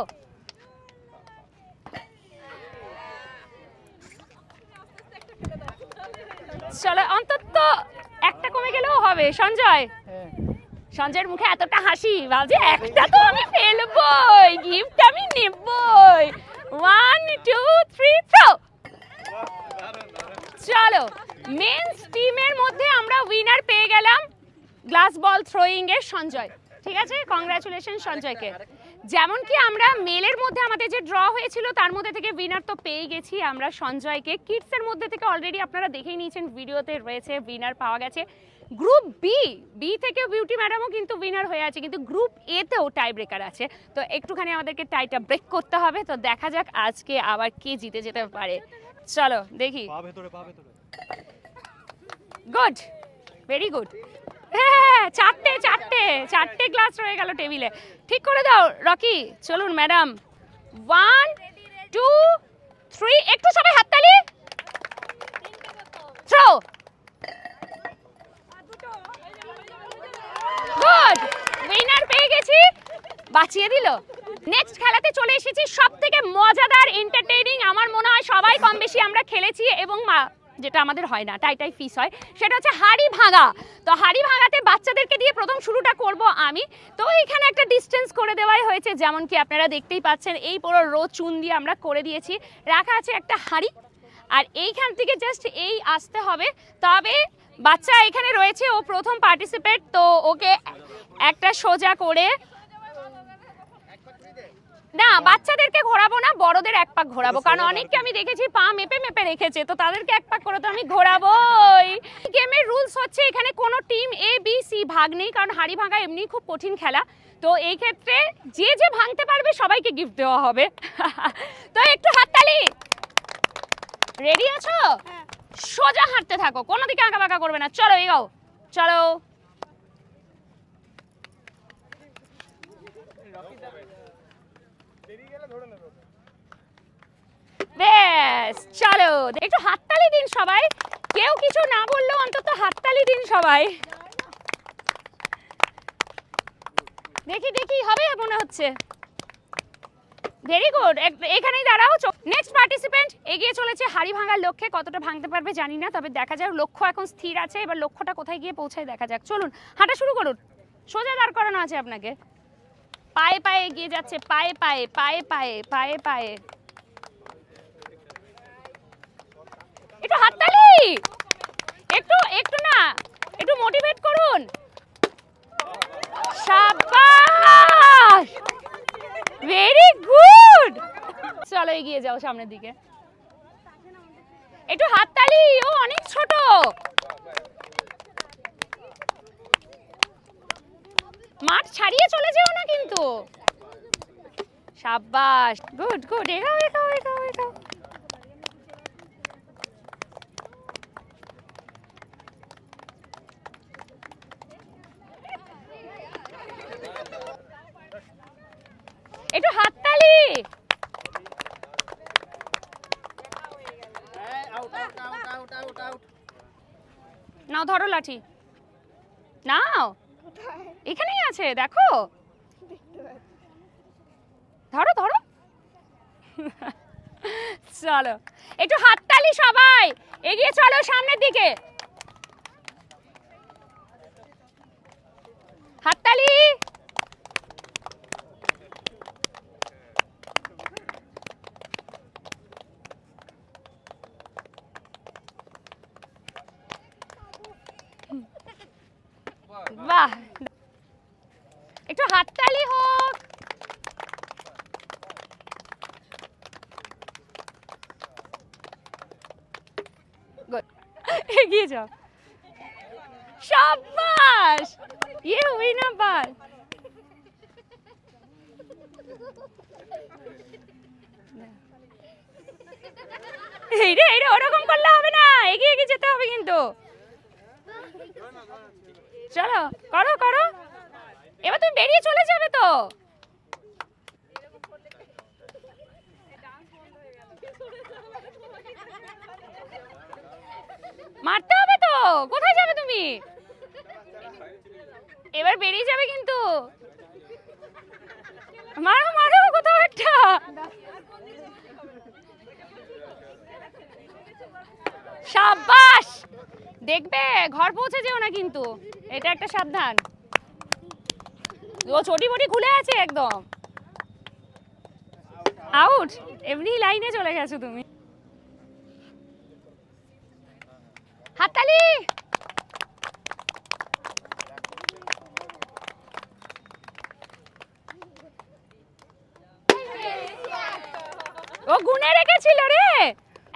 চলো, অন্তত একটা কমে গেলেও হবে। সঞ্জয়, সঞ্জয়ের মুখে এতটা হাসি, ভাবছি একটা তো আমি ফেলবই, গিফট আমি নেবই। 1 2 3 থ্রো। চলো, মেন্স টিমের মধ্যে আমরা উইনার পেয়ে গেলাম গ্লাস বল থ্রোয়িং এর সঞ্জয়। ঠিক আছে, কংগ্রাচুলেশন সঞ্জয়কে। যেমন কি আমরা মেলের মধ্যে আমাদের যে ড্র হয়েছিল তার মধ্যে থেকে উইনার তো পেয়ে গেছি আমরা সঞ্জয়কে। কিডসের মধ্যে থেকে অলরেডি আপনারা দেখেই নিয়েছেন, ভিডিওতে রয়েছে, উইনার পাওয়া গেছে। গ্রুপ বি থেকে বিউটি ম্যাডামও কিন্তু উইনার হয়ে আছে, কিন্তু গ্রুপ এ তেও টাই ব্রেকার আছে। তো একটুখানি আমাদেরকে টাইটা ব্রেক করতে হবে। তো দেখা যাক আজকে আবার কে জিতে যেতে পারে। চলো দেখি। Good, very good. হ্যাঁ, 4টে গ্লাস রয়ে গেল টেবিলে। ঠিক করে দাও রকি। চলুন ম্যাডাম। 1 2 3। একটু সবাই হাততালি। থ্রো। গুড, উইনার পেয়ে গেছি, বাঁচিয়ে দিল। নেক্সট খেলাতে চলে এসেছি, সবথেকে মজাদার, এন্টারটেইনিং, আমার মনে হয় সবাই কম বেশি আমরা খেলেছি, এবং যেটা আমাদের হয় না, টাই ফিস হয়, সেটা হচ্ছে হাড়ি ভাঙা। তো হাড়ি ভাঙাতে বাচ্চাদেরকে দিয়ে প্রথম শুরুটা করব আমি। তো এখানে একটা ডিস্টেন্স করে দেওয়াই হয়েছে, যেমন কি আপনারা দেখতেই পাচ্ছেন, এই পুরো রো চুন দিয়ে আমরা করে দিয়েছি। রাখা আছে একটা হাড়ি, আর এইখান থেকে জাস্ট এই আসতে হবে। তবে বাচ্চা এখানে রয়েছে, ও প্রথম পার্টিসিপেট, তো ওকে একটা সোজা করে, না বাচ্চাদেরকে ঘোরাবো না, বড়দের এক পাক ঘোরাবো, কারণ অনেককে আমি দেখেছি পা মেপে মেপে রেখেছে, তো তাদেরকে এক পাক করে তো আমি ঘোরাবোই। গেমের রুলস হচ্ছে এখানে কোনো টিম এ বি সি ভাগ নেই, কারণ হাড়ি ভাঙা এমনি খুব কঠিন খেলা। তো এই ক্ষেত্রে যে যে ভাঙতে পারবে সবাইকে গিফট দেওয়া হবে। তো একটু হাততালি। রেডি আছো? সোজা হাঁটতে থাকো, কোনো দিকে আঁকা বাঁকা করবে না। চলো এগোও, চলো। বেশ, চলো একটু হাততালি দিন সবাই। কেউ কিছু না বললেও অন্তত হাততালি দিন সবাই। দেখি দেখি, হবে মনে হচ্ছে। ভেরি গুড, এখানেই দাঁড়াও। নেক্সট পার্টিসিপেন্ট এগিয়ে চলেছে হাড়ি ভাঙার লক্ষ্যে। কতটা ভাঙতে পারবে জানি না, তবে দেখা যাক। লক্ষ্য এখন স্থির আছে, এবার লক্ষ্যটা কোথায় গিয়ে পৌঁছায় দেখা যাক। চলুন হাঁটা শুরু করুন। সোজা দাঁড় করানো আছে আপনাকে, পায়ে পায়ে এগিয়ে যাচ্ছে, পায়ে পায়ে পায়ে পায়ে পায়ে পায়ে। একটু হাততালি, একটু একটু না, একটু মোটিভেট করুন। শাবাশ, ভেরি গুড। চলো এগিয়ে যাও সামনের দিকে। একটু হাততালি, ও অনেক ছোট। মাঠ ছাড়িয়ে চলে যেও না কিন্তু। শাবাশ, গুড গুড। এগাও এগাও এগাও এগাও। একটু হাততালি। নাও ধরো লাঠি, নাও, এখানেই আছে দেখো, ধরো ধরো। চলো একটু হাততালি সবাই, এগিয়ে চলো সামনের দিকে। হাততালি। বাহ, একটু হাততালি হোক। গুড, এগিয়ে যাও। শাবাশ, ये हुई ना बात। এই রে ওরকম করলে হবে না, এগিয়ে এগিয়ে যেতে হবে কিন্তু। চলো করো করো, এবার তুমি বেরিয়ে চলে যাবে তো। মারতে হবে তো, কোথায় যাবে তুমি? এবার বেরিয়ে যাবে কিন্তু। মারো মারো কোথাও একটা। সাবাস, দেখবে ঘর পৌঁছে যেও না কিন্তু, এটা একটা সাবধান। ও চটি বটি খুলে আছে একদম। আউট, এমনি লাইনে চলে গেছো তুমি। হাততালি। ও গুনে রেখেছিল রে,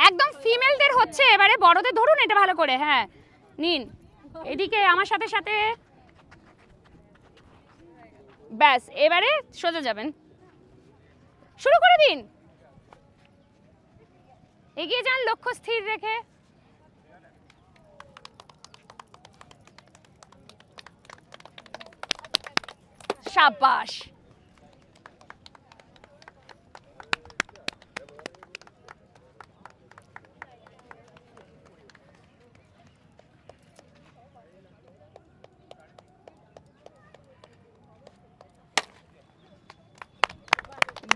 একদম ফিমেলদের হচ্ছে। এবারে বড়দের ধরুন এটা ভালো করে। হ্যাঁ নিন, এদিকে আমার সাথে সাথে। ব্যাস, এবারে সোজা যাবেন, শুরু করে দিন। এগিয়ে যান লক্ষ্য স্থির রেখে। শাবাশ।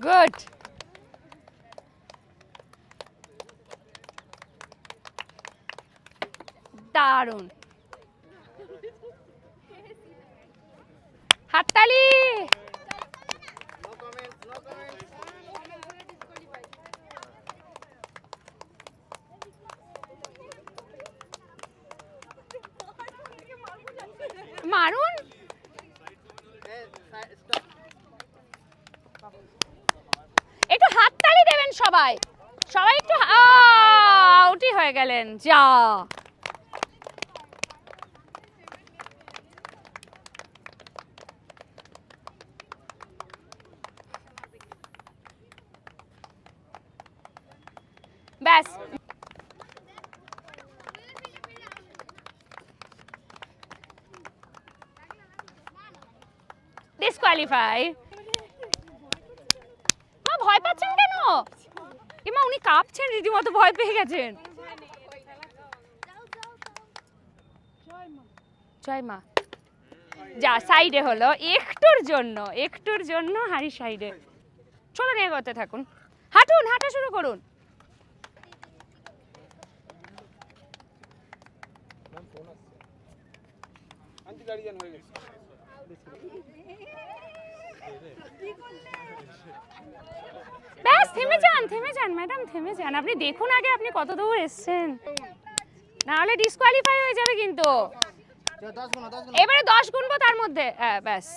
গুড। দারুণ, হাততালি। মারুন। একটু হাততালি দেবেন সবাই, সবাই একটু। আউটই হয়ে গেলেন, যা। ব্যাস, ডিসকোয়ালিফাই। ভয় পাচ্ছেন কেন? কিমা উনি কাঁপছেন, রীতিমতো ভয় পেয়ে গেছেন। জয় মা। যা, সাইডে হলো একটুর জন্য হাড়ি সাইডে। চলো নিয়ে করতে থাকুন, হাঁটুন, হাঁটা শুরু করুন। ব্যাস, থেমে যান ম্যাডাম, থেমে যান। আপনি দেখুন আগে আপনি কত দূর এসছেন, না হলে ডিসকোয়ালিফাই হয়ে যাবে কিন্তু। এবারে 10 গুনবো তার মধ্যে। হ্যাঁ ব্যাস।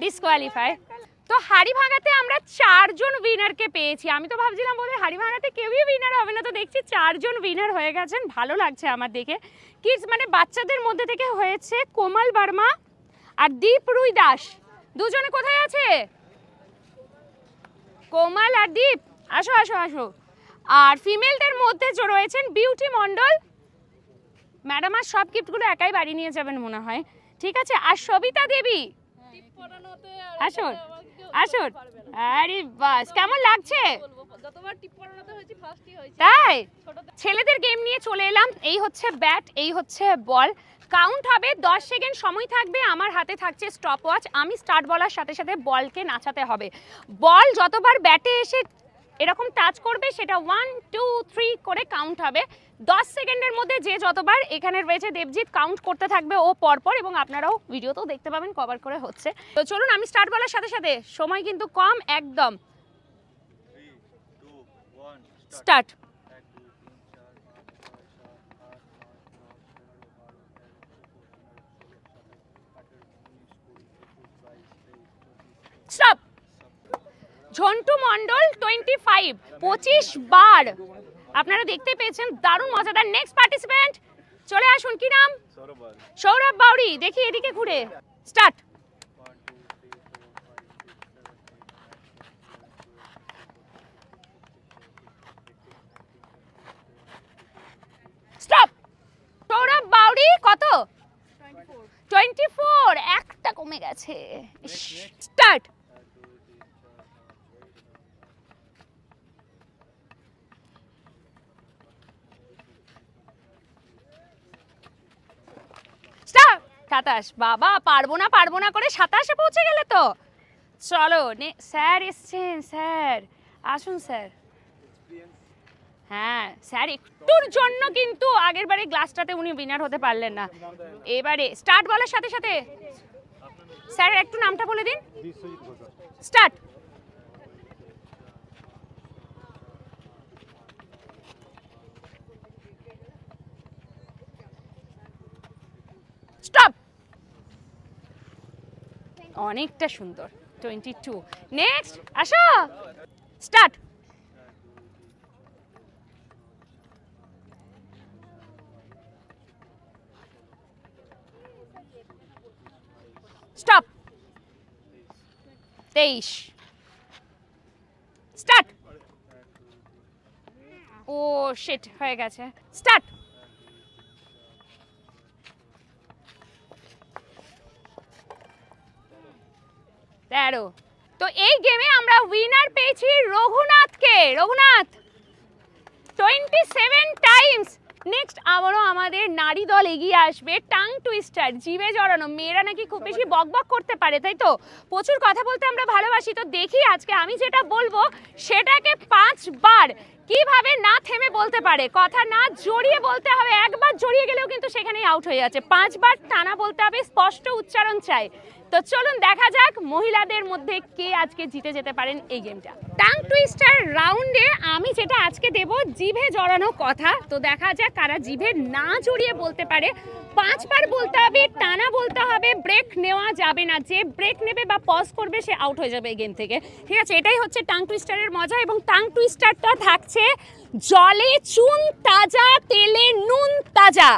ডিসকোয়ালিফাই। তো হাড়ি ভাঙাতে আমরা 4 জন উইনারকে পেয়েছি। আমি তো ভাবছিলাম বোধহয় হাড়ি ভাঙাতে কেউই উইনার হবে না, তো দেখছি 4 জন উইনার হয়ে গেছেন। ভালো লাগছে আমার দেখে। কিডস মানে বাচ্চাদের মধ্যে থেকে হয়েছে কোমল বর্মা আর দীপ রুই দাস। দুজনে কোথায় আছে? কোমল আর দীপ, আসো আসো আসো। আর ফিমেলদের মধ্যে রয়েছেন বিউটি মণ্ডল। ম্যাডাম আর সব গিফটগুলো একাই বাড়ি নিয়ে যাবেন মনে হয়। ঠিক আছে, আর সবিতা দেবী আসুন আসুন। আরে বাস, কেমন লাগছে? তাই ছেলেদের গেম নিয়ে চলে এলাম। এই হচ্ছে ব্যাট, এই হচ্ছে বল। কাউন্ট হবে, 10 সেকেন্ড সময় থাকবে। আমার হাতে থাকছে স্টপ ওয়াচ। আমি স্টার্ট বলার সাথে সাথে বলকে নাচাতে হবে। বল যতবার ব্যাটে এসে এরকম টাচ করবে সেটা 1 2 3 করে কাউন্ট হবে। 10 সেকেন্ডের মধ্যে যে যতবার, এখানে রয়েছে দেবজিৎ, কাউন্ট করতে থাকবে ও পরপর, এবং আপনারাও ভিডিওতেও দেখতে পাবেন কভার করে হচ্ছে। তো চলুন, আমি স্টার্ট বলার সাথে সাথে, সময় কিন্তু কম একদম। 3 2 1 স্টার্ট। স্টপ। ঝন্টু মন্ডল 25, 25 বার। আপনারা দেখতে পেয়েছেন, দারুণ মজাদার। নেক্সট পার্টিসিপেন্ট চলে আসুন, কি নাম? সৌরভ বাউরি। দেখি এদিকে ঘুরে। স্টার্ট। স্টপ। সৌরভ বাউরি কত? 24, একটা কমে গেছে। স্টার্ট। স্টার্ট। 27। বাবা, পারবো না করে 27-এ পৌঁছে গেলে তো। চলো, স্যার এসছেন। স্যার আসুন স্যার। হ্যাঁ স্যার, একটুর জন্য কিন্তু আগের বারে গ্লাসটাতে উনি উইনার হতে পারলেন না। এবারে স্টার্ট বলার সাথে সাথে স্যার একটু নামটা বলে দিন। স্টার্ট। স্টপ। অনেকটা সুন্দর। 22। নেক্সট আসো। স্টার্ট। স্টপ। 23। স্টার্ট। ও শিট, হয়ে গেছে। স্টার্ট। তেরো। তো এই গেমে আমরা উইনার পেয়েছি রঘুনাথকে। রঘুনাথ 27 টাইমস। নেক্সট আবারও আমাদের নারী দল এগিয়ে আসবে। টাং টুইস্টার, জিভে জড়ানো। মেয়েরা নাকি খুব বেশি বকবক করতে পারে, তাই তো? প্রচুর কথা বলতে আমরা ভালোবাসি। তো দেখি আজকে আমি যেটা বলবো সেটাকে 5 বার কিভাবে না থেমে বলতে পারে। কথা না জড়িয়ে বলতে হবে। একবার জড়িয়ে গেলেও কিন্তু সেখানেই আউট হয়ে যাচ্ছে। 5 বার টানা বলতে হবে, স্পষ্ট উচ্চারণ চাই। তো চলুন দেখা যাক মহিলাদের মধ্যে কে আজকে জিতে যেতে পারেন এই গেমটা। টাং টুইস্টার রাউন্ডে আমি যেটা আজকে দেব জিভে জড়ানো কথা। তো দেখা যাক কারা জিভে না জড়িয়ে বলতে পারে। 5 বার বলতে হবে, টানা বলতে হবে, ব্রেক নেওয়া যাবে না। যে ব্রেক নেবে বা পজ করবে সে আউট হয়ে যাবে এই গেম থেকে। ঠিক আছে, এটাই হচ্ছে টাং টুইস্টারের মজা। এবং টাং টুইস্টারটা থাকছে জলে চুন তাজা, তেলে নুন তাজা।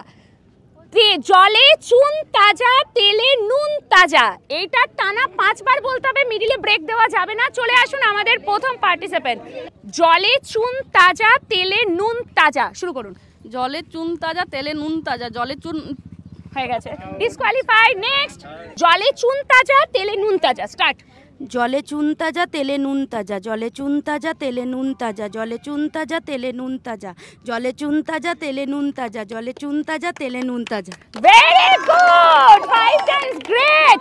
জলে চুন তাজা, তেলে নুন তাজা। এইটা টানা 5 বার বলতে হবে, মিডিলে ব্রেক দেওয়া যাবে না। চলে আসুন আমাদের প্রথম পার্টিসিপেন্ট। জলে চুন তাজা, তেলে নুন তাজা। শুরু করুন। জলে চুন তাজা, তেলে নুন তাজা। জলে চুন হয়ে গেছে, ডিসকোয়ালিফাই। নেক্সট। জলে চুন তাজা, তেলে নুন তাজা। স্টার্ট। জলে চুন তাজা, তেলে নুন তাজা। জলে চুন তাজা, তেলে নুন তাজা। জলে চুন তাজা, তেলে নুন তাজা। জলে চুন তাজা, তেলে নুন তাজা। জলে চুন তাজা, তেলে নুন তাজা। Very good, 5 Times, great.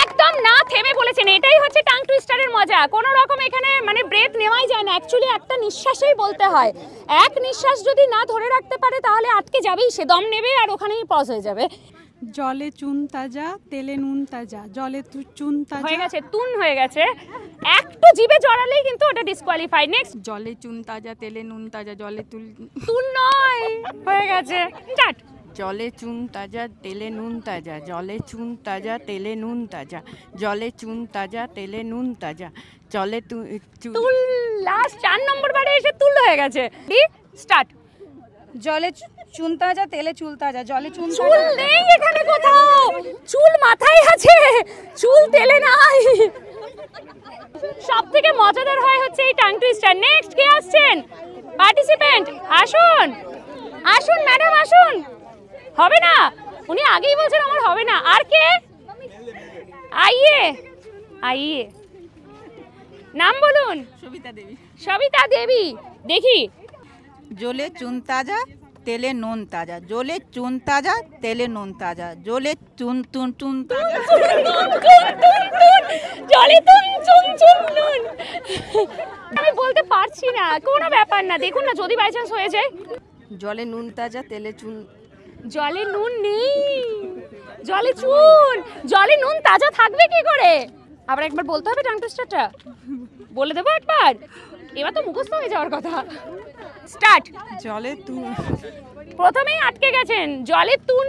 একদম না থেমে বলেছেন, এটাই হচ্ছে টাং টুইস্টারের মজা। কোনো রকম এখানে মানে ব্রেথ নেওয়াই যায় না। অ্যাকচুয়ালি একটা নিঃশ্বাসেই বলতে হয়। এক নিঃশ্বাস যদি না ধরে রাখতে পারে তাহলে আটকে যাবেই, সে দম নেবে আর ওখানেই পজ হয়ে যাবে। জলে চুন তাজা, তেলে নুন তাজা। জলে চুন তাজা হয়ে গেছে, তুন হয়ে গেছে। একটু জিভে জড়ালেই কিন্তু ওটা ডিসকোয়ালিফাই। নেক্সট। জলে চুন তাজা, তেলে নুন তাজা। জলে তুন নয়, হয়ে গেছে। স্টার্ট। জলে চুন তাজা, তেলে নুন তাজা। জলে চুন তাজা, তেলে নুন তাজা। জলে চুন তাজা, তেলে নুন তাজা। জলে তুল। লাস্ট 4 নম্বর বারে এসে তুল হয়ে গেছে। স্টার্ট। জলে চুন তাজা, তেলে চুল তাজা। জলে চুন চুল নেই এখানে কোথাও, চুল মাথায় আছে, চুল তেলে নাই। সব থেকে মজাদার হয় হচ্ছে এই টাং টুইস্টার। নেক্সট কে আসছেন পার্টিসিপেন্ট? আসুন আসুন ম্যাডাম আসুন। হবে না, উনি আগেই বলছেন আমার হবে না। আর কে? আইয়ে আইয়ে, নাম বলুন। সবিতা দেবী। সবিতা দেবী। দেখি। জলে চুন তাজা, তেলে নুন তাজা। জলে চুন তাজা, তেলে নুন তাজা। জলে চুন চুন চুন তাজা। জলে চুন চুন চুন নুন। আমি বলতে পারছি না, কোনো ব্যাপার না। দেখুন না যদি বাই চান্স হয়ে যায়। জলে নুন তাজা, তেলে চুন। জলে নুন নেই, জলে চুন। জলে নুন তাজা থাকবে কি করে? আবার একবার বলতে হবে টাং টুইস্টারটা। বলে দেবো একবার, এবার তো মুখস্থ হয়ে যাওয়ার কথা। স্টার্ট। জলে প্রথমেই আটকে গেছেন। জলে তুন।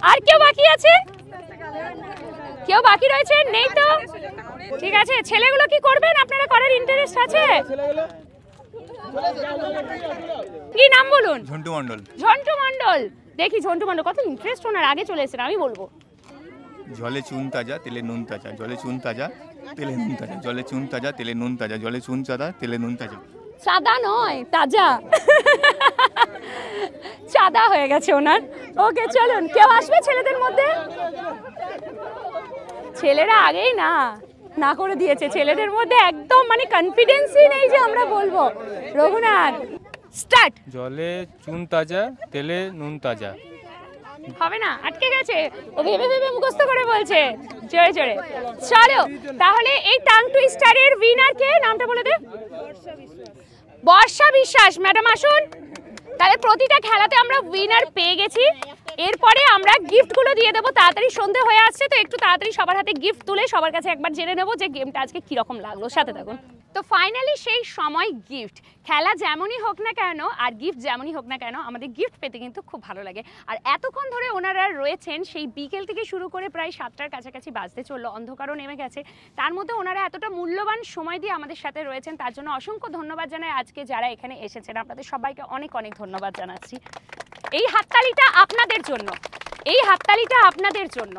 আর কেউ বাকি আছে? কেউ বাকি রয়েছে? নেই তো? ঠিক আছে, ছেলেগুলো কি করবেন? আপনারা করার ইন্টারেস্ট আছে? কি নাম বলুন? ঝন্টু মণ্ডল। ঝন্টু মণ্ডল। দেখি ঝন্টু মণ্ডল কত ইন্টারেস্ট, ওনার আগে চলে এসেছেন, আমি বলবো। জলে চুন তাজা তেলে নুন তাজা, জলে চুন তাজা তেলে নুন তাজা, জলে চুন তাজা তেলে নুন তাজা, জলে চুন তাজা তেলে নুন তাজা। চাঁদা নয়, তাজা। চাঁদা হয়ে গেছে ওনার। ওকে চলুন, কেউ আসবে ছেলেদের মধ্যে? ছেলেরা আগেই না করে দিয়েছে। ছেলেদের মধ্যে একদম মানে কনফিডেন্সই নেই যে আমরা বলবো। রঘুনাথ স্টার্ট। জলে চুন তাজা তেলে নুন তাজা। হবে না, আটকে গেছে। ও ভেবে ভেবে মুখস্থ করে বলছে জোরে জোরে। চলো তাহলে এই টাং টুইস্টারের উইনার কে? নামটা বলে দে। বর্ষা বিশ্বাস। ম্যাডাম আসুন। তাহলে প্রতিটা খেলাতে আমরা উইনার পেয়ে গেছি। এরপরে আমরা গিফটগুলো দিয়ে দেবো। তাড়াতাড়ি সন্ধে হয়ে আসছে, তো একটু তাড়াতাড়ি সবার হাতে গিফট তুলে সবার কাছে একবার জেনে নেবো যে গেমটা আজকে কিরকম লাগলো। সাথে থাকুন। তো ফাইনালি সেই সময় গিফট। খেলা যেমনই হোক না কেন আর গিফট যেমনই হোক না কেন, আমাদের গিফট পেতে কিন্তু খুব ভালো লাগে। আর এতক্ষণ ধরে ওনারা রয়েছেন, সেই বিকেল থেকে শুরু করে প্রায় 7টার কাছাকাছি বাজতে চললো, অন্ধকারও নেমে গেছে। তার মধ্যে ওনারা এতটা মূল্যবান সময় দিয়ে আমাদের সাথে রয়েছেন, তার জন্য অসংখ্য ধন্যবাদ জানাই আজকে যারা এখানে এসেছেন। আপনাদের সবাইকে অনেক অনেক ধন্যবাদ জানাচ্ছি। এই হাততালিটা আপনাদের জন্য, এই হাততালিটা আপনাদের জন্য,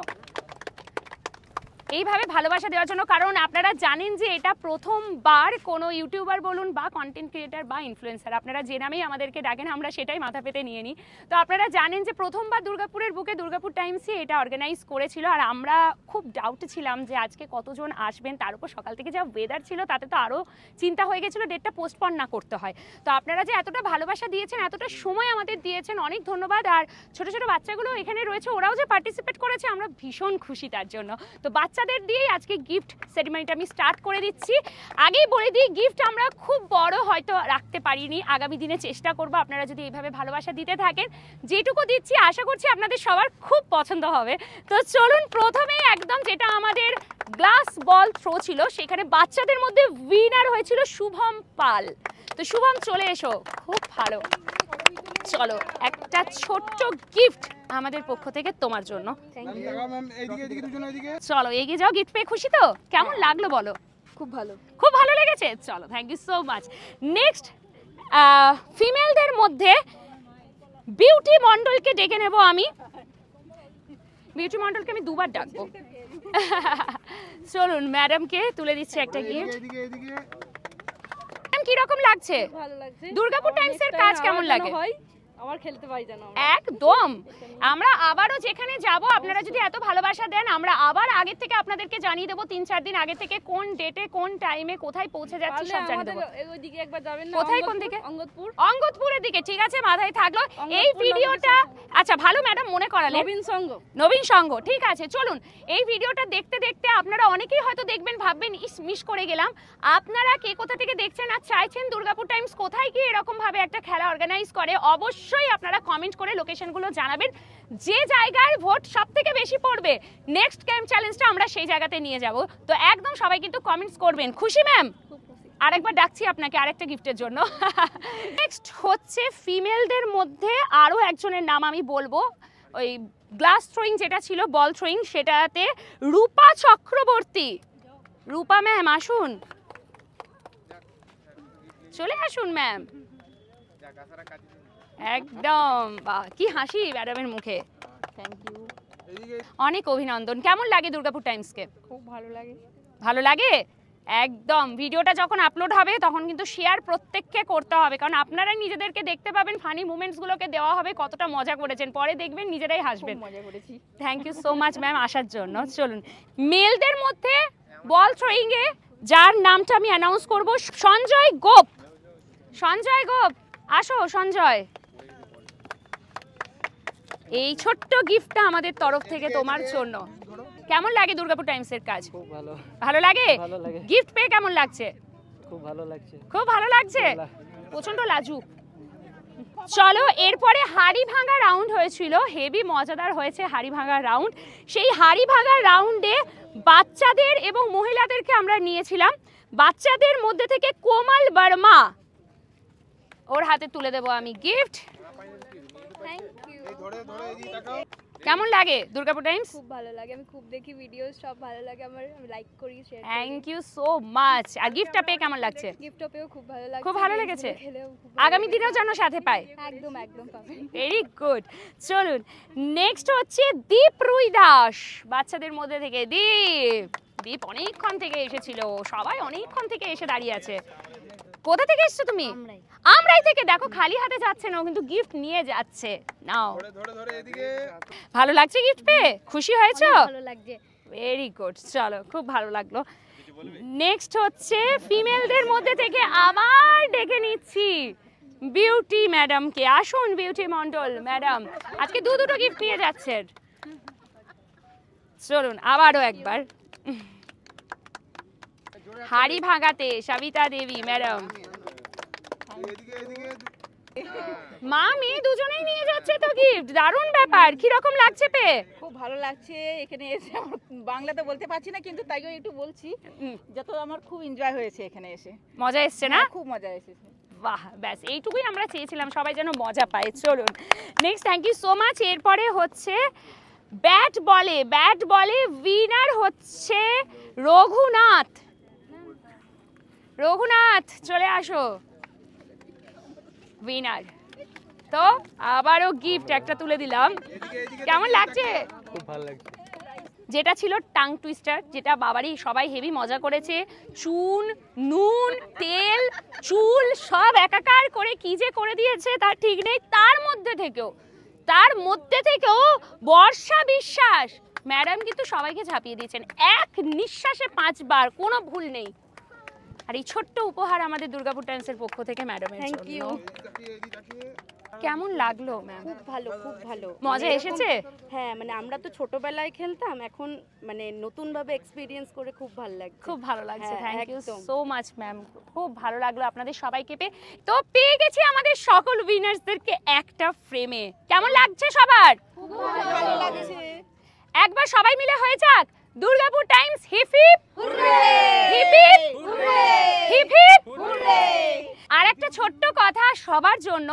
এইভাবে ভালোবাসা দেওয়ার জন্য। কারণ আপনারা জানেন যে এটা প্রথমবার কোনো ইউটিউবার বলুন বা কন্টেন্ট ক্রিয়েটার বা ইনফ্লুয়েন্সার, আপনারা যে নামেই আমাদেরকে ডাকেন আমরা সেটাই মাথা পেতে নিয়ে নিই। তো আপনারা জানেন যে প্রথমবার দুর্গাপুরের বুকে দুর্গাপুর টাইমসই এটা অর্গানাইজ করেছিল। আর আমরা খুব ডাউটে ছিলাম যে আজকে কতজন আসবেন, তার উপর সকাল থেকে যা ওয়েদার ছিল তাতে তো আরও চিন্তা হয়ে গেছিলো ডেটটা পোস্টপন না করতে হয়। তো আপনারা যে এতটা ভালোবাসা দিয়েছেন, এতটা সময় আমাদের দিয়েছেন, অনেক ধন্যবাদ। আর ছোটো ছোটো বাচ্চাগুলো এখানে রয়েছে, ওরাও যে পার্টিসিপেট করেছে আমরা ভীষণ খুশি তার জন্য। তো বাচ্চাদের দিয়েই আজকে গিফট সেরিমনিটা আমি স্টার্ট করে দিচ্ছি। আগেই বলে দিই, গিফট আমরা খুব বড় হয়তো রাখতে পারিনি, আগামী দিনে চেষ্টা করব। আপনারা যদি এইভাবে ভালোবাসা দিতে থাকেন, যেটুকু দিচ্ছি আশা করছি আপনাদের সবার খুব পছন্দ হবে। তো চলুন, প্রথমেই একদম যেটা আমাদের গ্লাস বল থ্রো ছিল, সেখানে বাচ্চাদের মধ্যে উইনার হয়েছিল শুভম পাল। তো শুভম চলে এসো, খুব ভালো। চলো একটা ছোট্ট গিফট আমাদের পক্ষ থেকে তোমার জন্য। চলো এগিয়ে যাও, গিফট পেয়ে খুশি তো? কেমন লাগলো বলো? খুব ভালো, খুব ভালো লেগেছে। চলো, thank you so much. Next ফিমেলদের মধ্যে বিউটি মণ্ডলকে ডেকে নেব আমি। বিউটি মণ্ডলকে আমি দুবার ডাকবো। চলুন, ম্যাডামকে তুলে দিচ্ছে একটা গিফট। ম্যাডাম কিরকম লাগছে? ভালো লাগছে। দুর্গাপুর টাইমসের কাজ কেমন লাগে? আমার খেলতে পারি জানো। একদম। আমরা আবারও যেখানে যাব, আপনারা যদি এত ভালোবাসা দেন, আমরা আবার আগে থেকে আপনাদেরকে জানিয়ে দেবো 3-4 দিন আগে থেকে কোন ডেটে কোন টাইমে কোথায় পৌঁছে যাচ্ছি সব জানিয়ে দেবো। ওইদিকে একবার যাবেন না? কোথায়, কোন দিকে? অঙ্গদপুর। অঙ্গদপুরের দিকে, ঠিক আছে, মাথায় থাকলো। এই ভিডিওটা আচ্ছা ভালো ম্যাডাম মনে করালেন। নবীন সংঘ, ঠিক আছে। চলুন, এই ভিডিওটা দেখতে দেখতে আপনারা অনেকেই হয়তো দেখবেন, ভাববেন ইস মিস করে গেলাম। আপনারা কে কোথা থেকে দেখছেন আর চাইছেন দুর্গাপুর টাইমস কোথায় কি এরকম ভাবে একটা খেলা অর্গানাইজ করে, অবশ্যই আপনারা কমেন্ট করে লোকেশনগুলো জানাবেন। যে জায়গায় ভোট সব থেকে বেশি পড়বে, নেক্সট গেম চ্যালেঞ্জটা আমরা সেই জায়গাতে নিয়ে যাব। তো একদম সবাই কিন্তু কমেন্টস করবেন। খুশি ম্যাম? আরেকবার ডাকছি আপনাকে আরেকটা গিফটের জন্য। নেক্সট হচ্ছে ফিমেলদের মধ্যে আরও একজনের নাম আমি বলবো। ওই গ্লাস থ্রোয়িং যেটা ছিল, বল থ্রোয়িং, সেটাতে রূপা চক্রবর্তী। রূপা ম্যাম আসুন, চলে আসুন ম্যাম। একদম, বাহ কি হাসি ম্যাডামের মুখে। থ্যাংক ইউ, অনেক অভিনন্দন। কেমন লাগে দুর্গাপুর টাইমসকে? খুব ভালো লাগে। ভালো লাগে? একদম। ভিডিওটা যখন আপলোড হবে তখন কিন্তু শেয়ার প্রত্যেককে করতে হবে, কারণ আপনারাই নিজেদেরকে দেখতে পাবেন, ফানি মুমেন্টসগুলোকে দেওয়া হবে কতটা মজা করেছেন, পরে দেখবেন নিজেরাই হাসবেন। মজা করেছি। Thank you so much ma'am আসার জন্য। চলুন, মেলদের মধ্যে বল থ্রোয়িংয়ে যার নামটা আমি অ্যানাউন্স করব, সঞ্জয় গোপ। সঞ্জয় গোপ, আসো সঞ্জয়। এই ছোট্ট গিফটটা আমাদের তরফ থেকে তোমার জন্য। কেমন লাগে দুর্গাপুর টাইমসের কাজ? খুব ভালো। ভালো লাগে? ভালো লাগে। গিফট পেয়ে কেমন লাগছে? খুব ভালো লাগছে। খুব ভালো লাগছে? প্রচন্ড লাজুক। চলো, এরপরে হাড়ি ভাঙা রাউন্ড হয়েছিল, হেভি মজাদার হয়েছে হাড়ি ভাঙা রাউন্ড। সেই হাড়ি ভাঙা রাউন্ডে বাচ্চাদের এবং মহিলাদেরকে আমরা নিয়েছিলাম। বাচ্চাদের মধ্যে থেকে কোমল বর্মা, ওর হাতে তুলে দেবো আমি গিফট। কেমন লাগে দুর্গাপুর টাইমস? খুব ভালো লাগে, আমি খুব দেখি ভিডিও, সব ভালো লাগে আমার, আমি লাইক করি, শেয়ার করি। Thank you so much. আর গিফটটা পেয়ে কেমন লাগছে? গিফটটা পেয়েও খুব ভালো লাগে, খুব ভালো লেগেছে? খেলেও খুব আগামী দিনেও যেন সাথে পাই। একদম একদম পাবেন। Very good. চলুন নেক্সট হচ্ছে দীপ রুই দাস, বাচ্চাদের মধ্যে থেকে। দীপ অনেকক্ষণ থেকে এসেছিল, সবাই অনেকক্ষণ থেকে এসে দাঁড়িয়ে আছে। কোথা থেকে এসছো তুমি? আমরাই থেকে। দেখো খালি হাতে যাচ্ছে না, ও কিন্তু গিফট নিয়ে যাচ্ছে। নাও, ভালো লাগছে গিফট পেয়ে? খুশি হয়েছো? ভালো লাগছে। ভেরি গুড, চলো খুব ভালো লাগলো। নেক্সট হচ্ছে ফিমেলদের মধ্যে থেকে আবার ডেকে নিচ্ছি বিউটি ম্যাডামকে। আসুন বিউটি মন্ডল ম্যাডাম, আজকে দুটো গিফট নিয়ে যাচ্ছেন। চলুন আবারও একবার। হাড়ি ভাঙাতে সবিতা দেবী ম্যাডাম। মা মেয়ে দুজনেই নিয়ে যাচ্ছে তো গিফট, দারুণ ব্যাপার। কি রকম লাগছে পেয়ে? খুব ভালো লাগছে এখানে এসে। আমার বাংলাতে বলতে পারছি না, কিন্তু তাইও একটু বলছি, যত আমার খুব এনজয় হয়েছে এখানে এসে। মজা এসছে না? খুব মজা এসেছে। বাহ, ব্যাস এইটুকুই আমরা চেয়েছিলাম, সবাই যেন মজা পায়। চলুন next, thank you so much. এরপরে হচ্ছে ব্যাট বলে উইনার হচ্ছে রঘুনাথ। চলে আসো, উইনার। তো আবারও গিফট একটা তুলে দিলাম। কেমন লাগছে? খুব ভালো লাগছে। যেটা ছিল টাং টুইস্টার, যেটা বাবারই সবাই হেভি মজা করেছে। চুন, নুন, তেল, চুল সব একাকার করে কি যে করে দিয়েছে তার ঠিক নেই। তার মধ্যে থেকেও বর্ষা বিশ্বাস ম্যাডাম কিন্তু সবাইকে ঝাঁপিয়ে দিয়েছেন এক নিঃশ্বাসে 5 বার, কোনো ভুল নেই। আর এই ছোট্ট উপহার আমাদের দুর্গাপুর টাইমসের পক্ষ থেকে ম্যাডামের জন্য। Thank you. কেমন লাগলো ম্যাম? খুব ভালো, খুব ভালো। মজা এসেছে? হ্যাঁ, মানে আমরা তো ছোটবেলায় খেলতাম, এখন মানে নতুন ভাবে এক্সপেরিয়েন্স করে খুব ভালো লাগছে। খুব ভালো লাগছে। হ্যাঁ, থ্যাংক ইউ একদম। সো মাচ ম্যাম, খুব ভালো লাগলো আপনাদের সবাইকে পেয়ে। তো পেয়ে গেছি আমাদের সকল উইনার্সদেরকে একটা ফ্রেমে। কেমন লাগছে সবার? ভালো লাগছে। একবার সবাই মিলে হয়ে যাক Durgapur Times hip hip hurray, hip hip hurray, hip hip hurray. আর একটা ছোট্ট কথা সবার জন্য,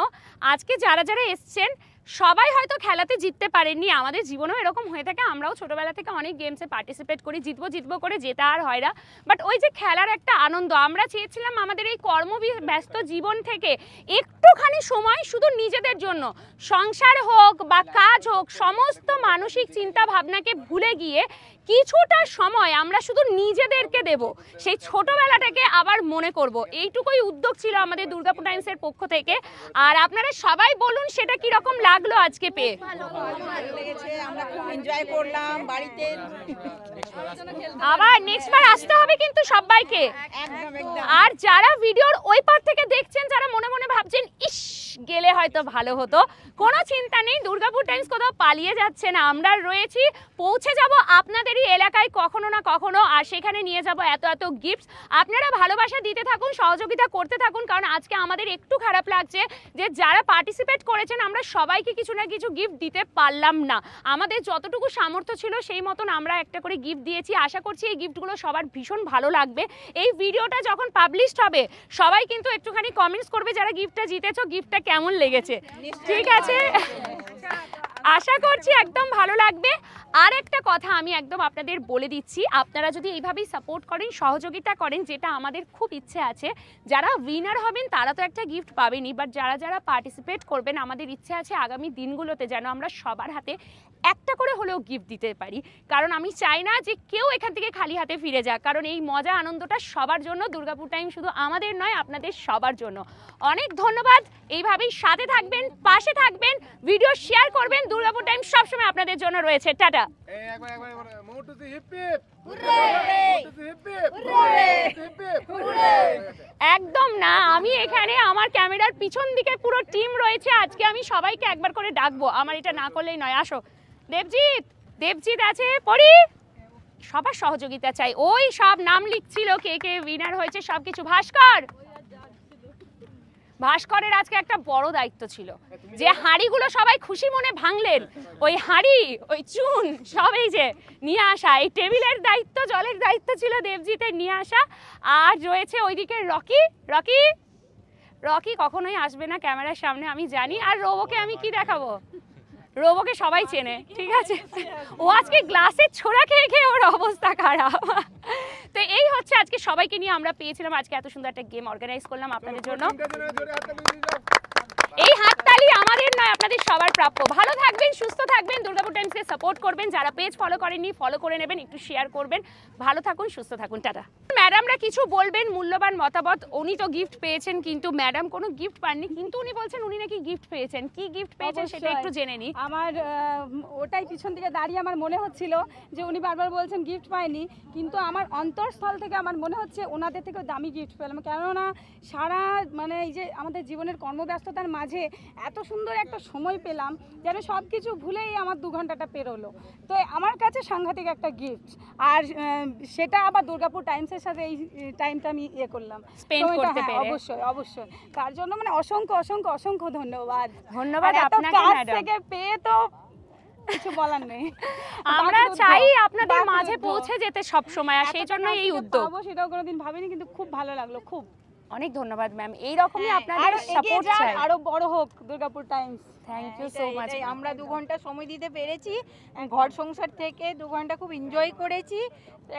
আজকে যারা যারা এসছেন সবাই হয়তো খেলাতে জিততে পারেননি। আমাদের জীবনেও এরকম হয়ে থাকে, আমরাও ছোটবেলা থেকে অনেক গেমসে পার্টিসিপেট করি, জিতবো করে জেতা আর হয় না। বাট ওই যে খেলার একটা আনন্দ, আমরা চেয়েছিলাম আমাদের এই কর্মব্যস্ত জীবন থেকে একটুখানি সময় শুধু নিজেদের জন্য, সংসার হোক বা কাজ হোক, সমস্ত মানসিক চিন্তা ভাবনাকে ভুলে গিয়ে কিছুটা সময় আমরা শুধু নিজেদেরকে দেব, সেই ছোটবেলাটাকে আবার মনে করব। এইটুকুই উদ্যোগ ছিল আমাদের দুর্গাপুর টাইমসের পক্ষ থেকে। আর আপনারা সবাই বলুন সেটা কি রকম লাগলো আজকে পেয়ে? ভালো লেগেছে, আমরা খুব এনজয় করলাম বাড়িতে। আবার নেক্সট বার আসতে হবে কিন্তু সবাইকে। একদম একদম। আর যারা ভিডিওর ওই পার থেকে দেখছেন, যারা মনে মনে ভাবছেন ইস গেলে হয়তো ভালো হতো, কোনো চিন্তা নেই, দুর্গাপুর টাইমস কোথাও পালিয়ে যাচ্ছে না। আমরা রয়েছি, পৌঁছে যাব আপনাদেরই এলাকায় কখনো না কখনো, আর সেখানে নিয়ে যাব এত গিফট। আপনারা ভালোবাসা দিতে থাকুন, সহযোগিতা করতে থাকুন, কারণ আজকে আমাদের একটু খারাপ লাগছে যে যারা পার্টিসিপেট করেছেন আমরা সবাইকে কিছু না কিছু গিফট দিতে পারলাম না। আমাদের যতটুকু সামর্থ্য ছিল সেই মতন আমরা একটা করে গিফট দিয়েছি। আশা করছি এই গিফটগুলো সবার ভীষণ ভালো লাগবে। এই ভিডিওটা যখন পাবলিশড হবে সবাই কিন্তু একটুখানি কমেন্টস করবে যারা গিফটটা জিতেছো, গিফটটা কেমন লেগেছে। ঠিক আছে, আশা করছি একদম ভালো লাগবে। আর একটা কথা আমি একদম আপনাদের বলে দিচ্ছি, আপনারা যদি এইভাবেই সাপোর্ট করেন, সহযোগিতা করেন, যেটা আমাদের খুব ইচ্ছে আছে, যারা উইনার হবেন তারা তো একটা গিফট পাবেনই, বাট যারা যারা পার্টিসিপেট করবেন আমাদের ইচ্ছে আছে আগামী দিনগুলোতে যেন আমরা সবার হাতে একটা করে হলেও গিফট দিতে পারি। কারণ আমি চাই না যে কেউ এখান থেকে খালি হাতে ফিরে যাক, কারণ এই মজা আনন্দটা সবার জন্য। দুর্গাপুর টাইম শুধু আমাদের নয়, আপনাদের সবার জন্য। অনেক ধন্যবাদ, এইভাবেই সাথে থাকবেন, পাশে থাকবেন, ভিডিও শেয়ার করবেন। দুর্গাপুর টাইম সবসময় আপনাদের জন্য রয়েছে। টাটা। একদম না, আমি এখানে আমার ক্যামেরার পিছন দিকে পুরো টিম রয়েছে। আজকে আমি সবাইকে একবার করে ডাকবো, আমার এটা না করলেই নয়। আসো দেবজিৎ আছে, পড়ি, সবার সহযোগিতা চাই। ওই সব নাম লিখছিল কে কে উইনার হয়েছে সবকিছু। ভাস্করের আজকে একটা বড় দায়িত্ব ছিল, যে হাঁড়িগুলো সবাই খুশি মনে ভাঙলেন, ওই হাঁড়ি, ওই চুন সব এই যে নিয়ে আসা, এই টেবিলের দায়িত্ব, জলের দায়িত্ব ছিল দেবজিতের নিয়ে আসা। আর রয়েছে ওইদিকে রকি কখনোই আসবে না ক্যামেরার সামনে আমি জানি। আর রোবোকে আমি কি দেখাবো, রোবোকে সবাই চেনে, ঠিক আছে? ও আজকে গ্লাসের ছোড়া খেয়ে খেয়ে ওর অবস্থা খারাপ। তো এই হচ্ছে আজকে সবাইকে নিয়ে আমরা পেয়েছিলাম আজকে এত সুন্দর একটা গেম অর্গানাইজ করলাম আপনাদের জন্য। এই হাততালি আমাদের নয়, আপনাদের সবার প্রাপ্য। ভালো থাকবেন, সুস্থ থাকবেন, দুর্গাপুর টাইমসকে সাপোর্ট করবেন। যারা পেজ ফলো করেননি ফলো করে নেবেন, একটু শেয়ার করবেন। ভালো থাকুন, সুস্থ থাকুন, টাটা। ম্যাডামরা কিছু বলবেন, মূল্যবান মতামত। উনি তো গিফট পেয়েছেন, কিন্তু ম্যাডাম কোনো গিফট পাননি, কিন্তু উনি বলছেন উনি নাকি গিফট পেয়েছেন। কি গিফট পেয়েছেন সেটা একটু জেনে নিই। আমার ওটাই পিছন থেকে দাঁড়িয়ে আমার মনে হচ্ছিল যে উনি বারবার বলছেন গিফট পাইনি, কিন্তু আমার অন্তরস্থল থেকে আমার মনে হচ্ছে ওনাদের থেকেও দামি গিফট পেলাম। কেননা সারা মানে এই যে আমাদের জীবনের কর্মব্যস্ততার মাঝে এত সুন্দর একটা সময় পেলাম যেন সব কিছু ভুলেই আমার 2 ঘন্টাটা পেরোলো। তো আমার কাছে সাংঘাতিক একটা গিফট, আর সেটা আবার দুর্গাপুর টাইমসের সাথে এই টাইমটা আমি করলাম, স্পেন্ড করতে পেরে। অবশ্যই অবশ্যই তার জন্য মানে অসংখ্য অসংখ্য অসংখ্য ধন্যবাদ। ধন্যবাদ আর এত আপনাকে কাছ ম্যাডাম। থেকে পেয়ে তো কিছু বলার নেই। আমরা চাই আপনাদের বাকরুদ্ধ। মাঝে পৌঁছে যেতে সব সময়, আর সেই জন্য এই উদ্যোগ। পাবো সেটাও কোনোদিন ভাবিনি, কিন্তু খুব ভালো লাগলো, খুব। অনেক ধন্যবাদ ম্যাম, এই রকমই আপনাদের আরো এগিয়ে সাপোর্ট যাক, চাই। আরো বড় হোক Durgapur Times. Thank you so much. আমরা 2 ঘন্টা সময় দিতে পেরেছি, ঘর সংসার থেকে 2 ঘন্টা খুব এনজয় করেছি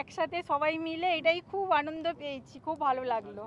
একসাথে সবাই মিলে, এটাই খুব আনন্দ পেয়েছি, খুব ভালো লাগলো।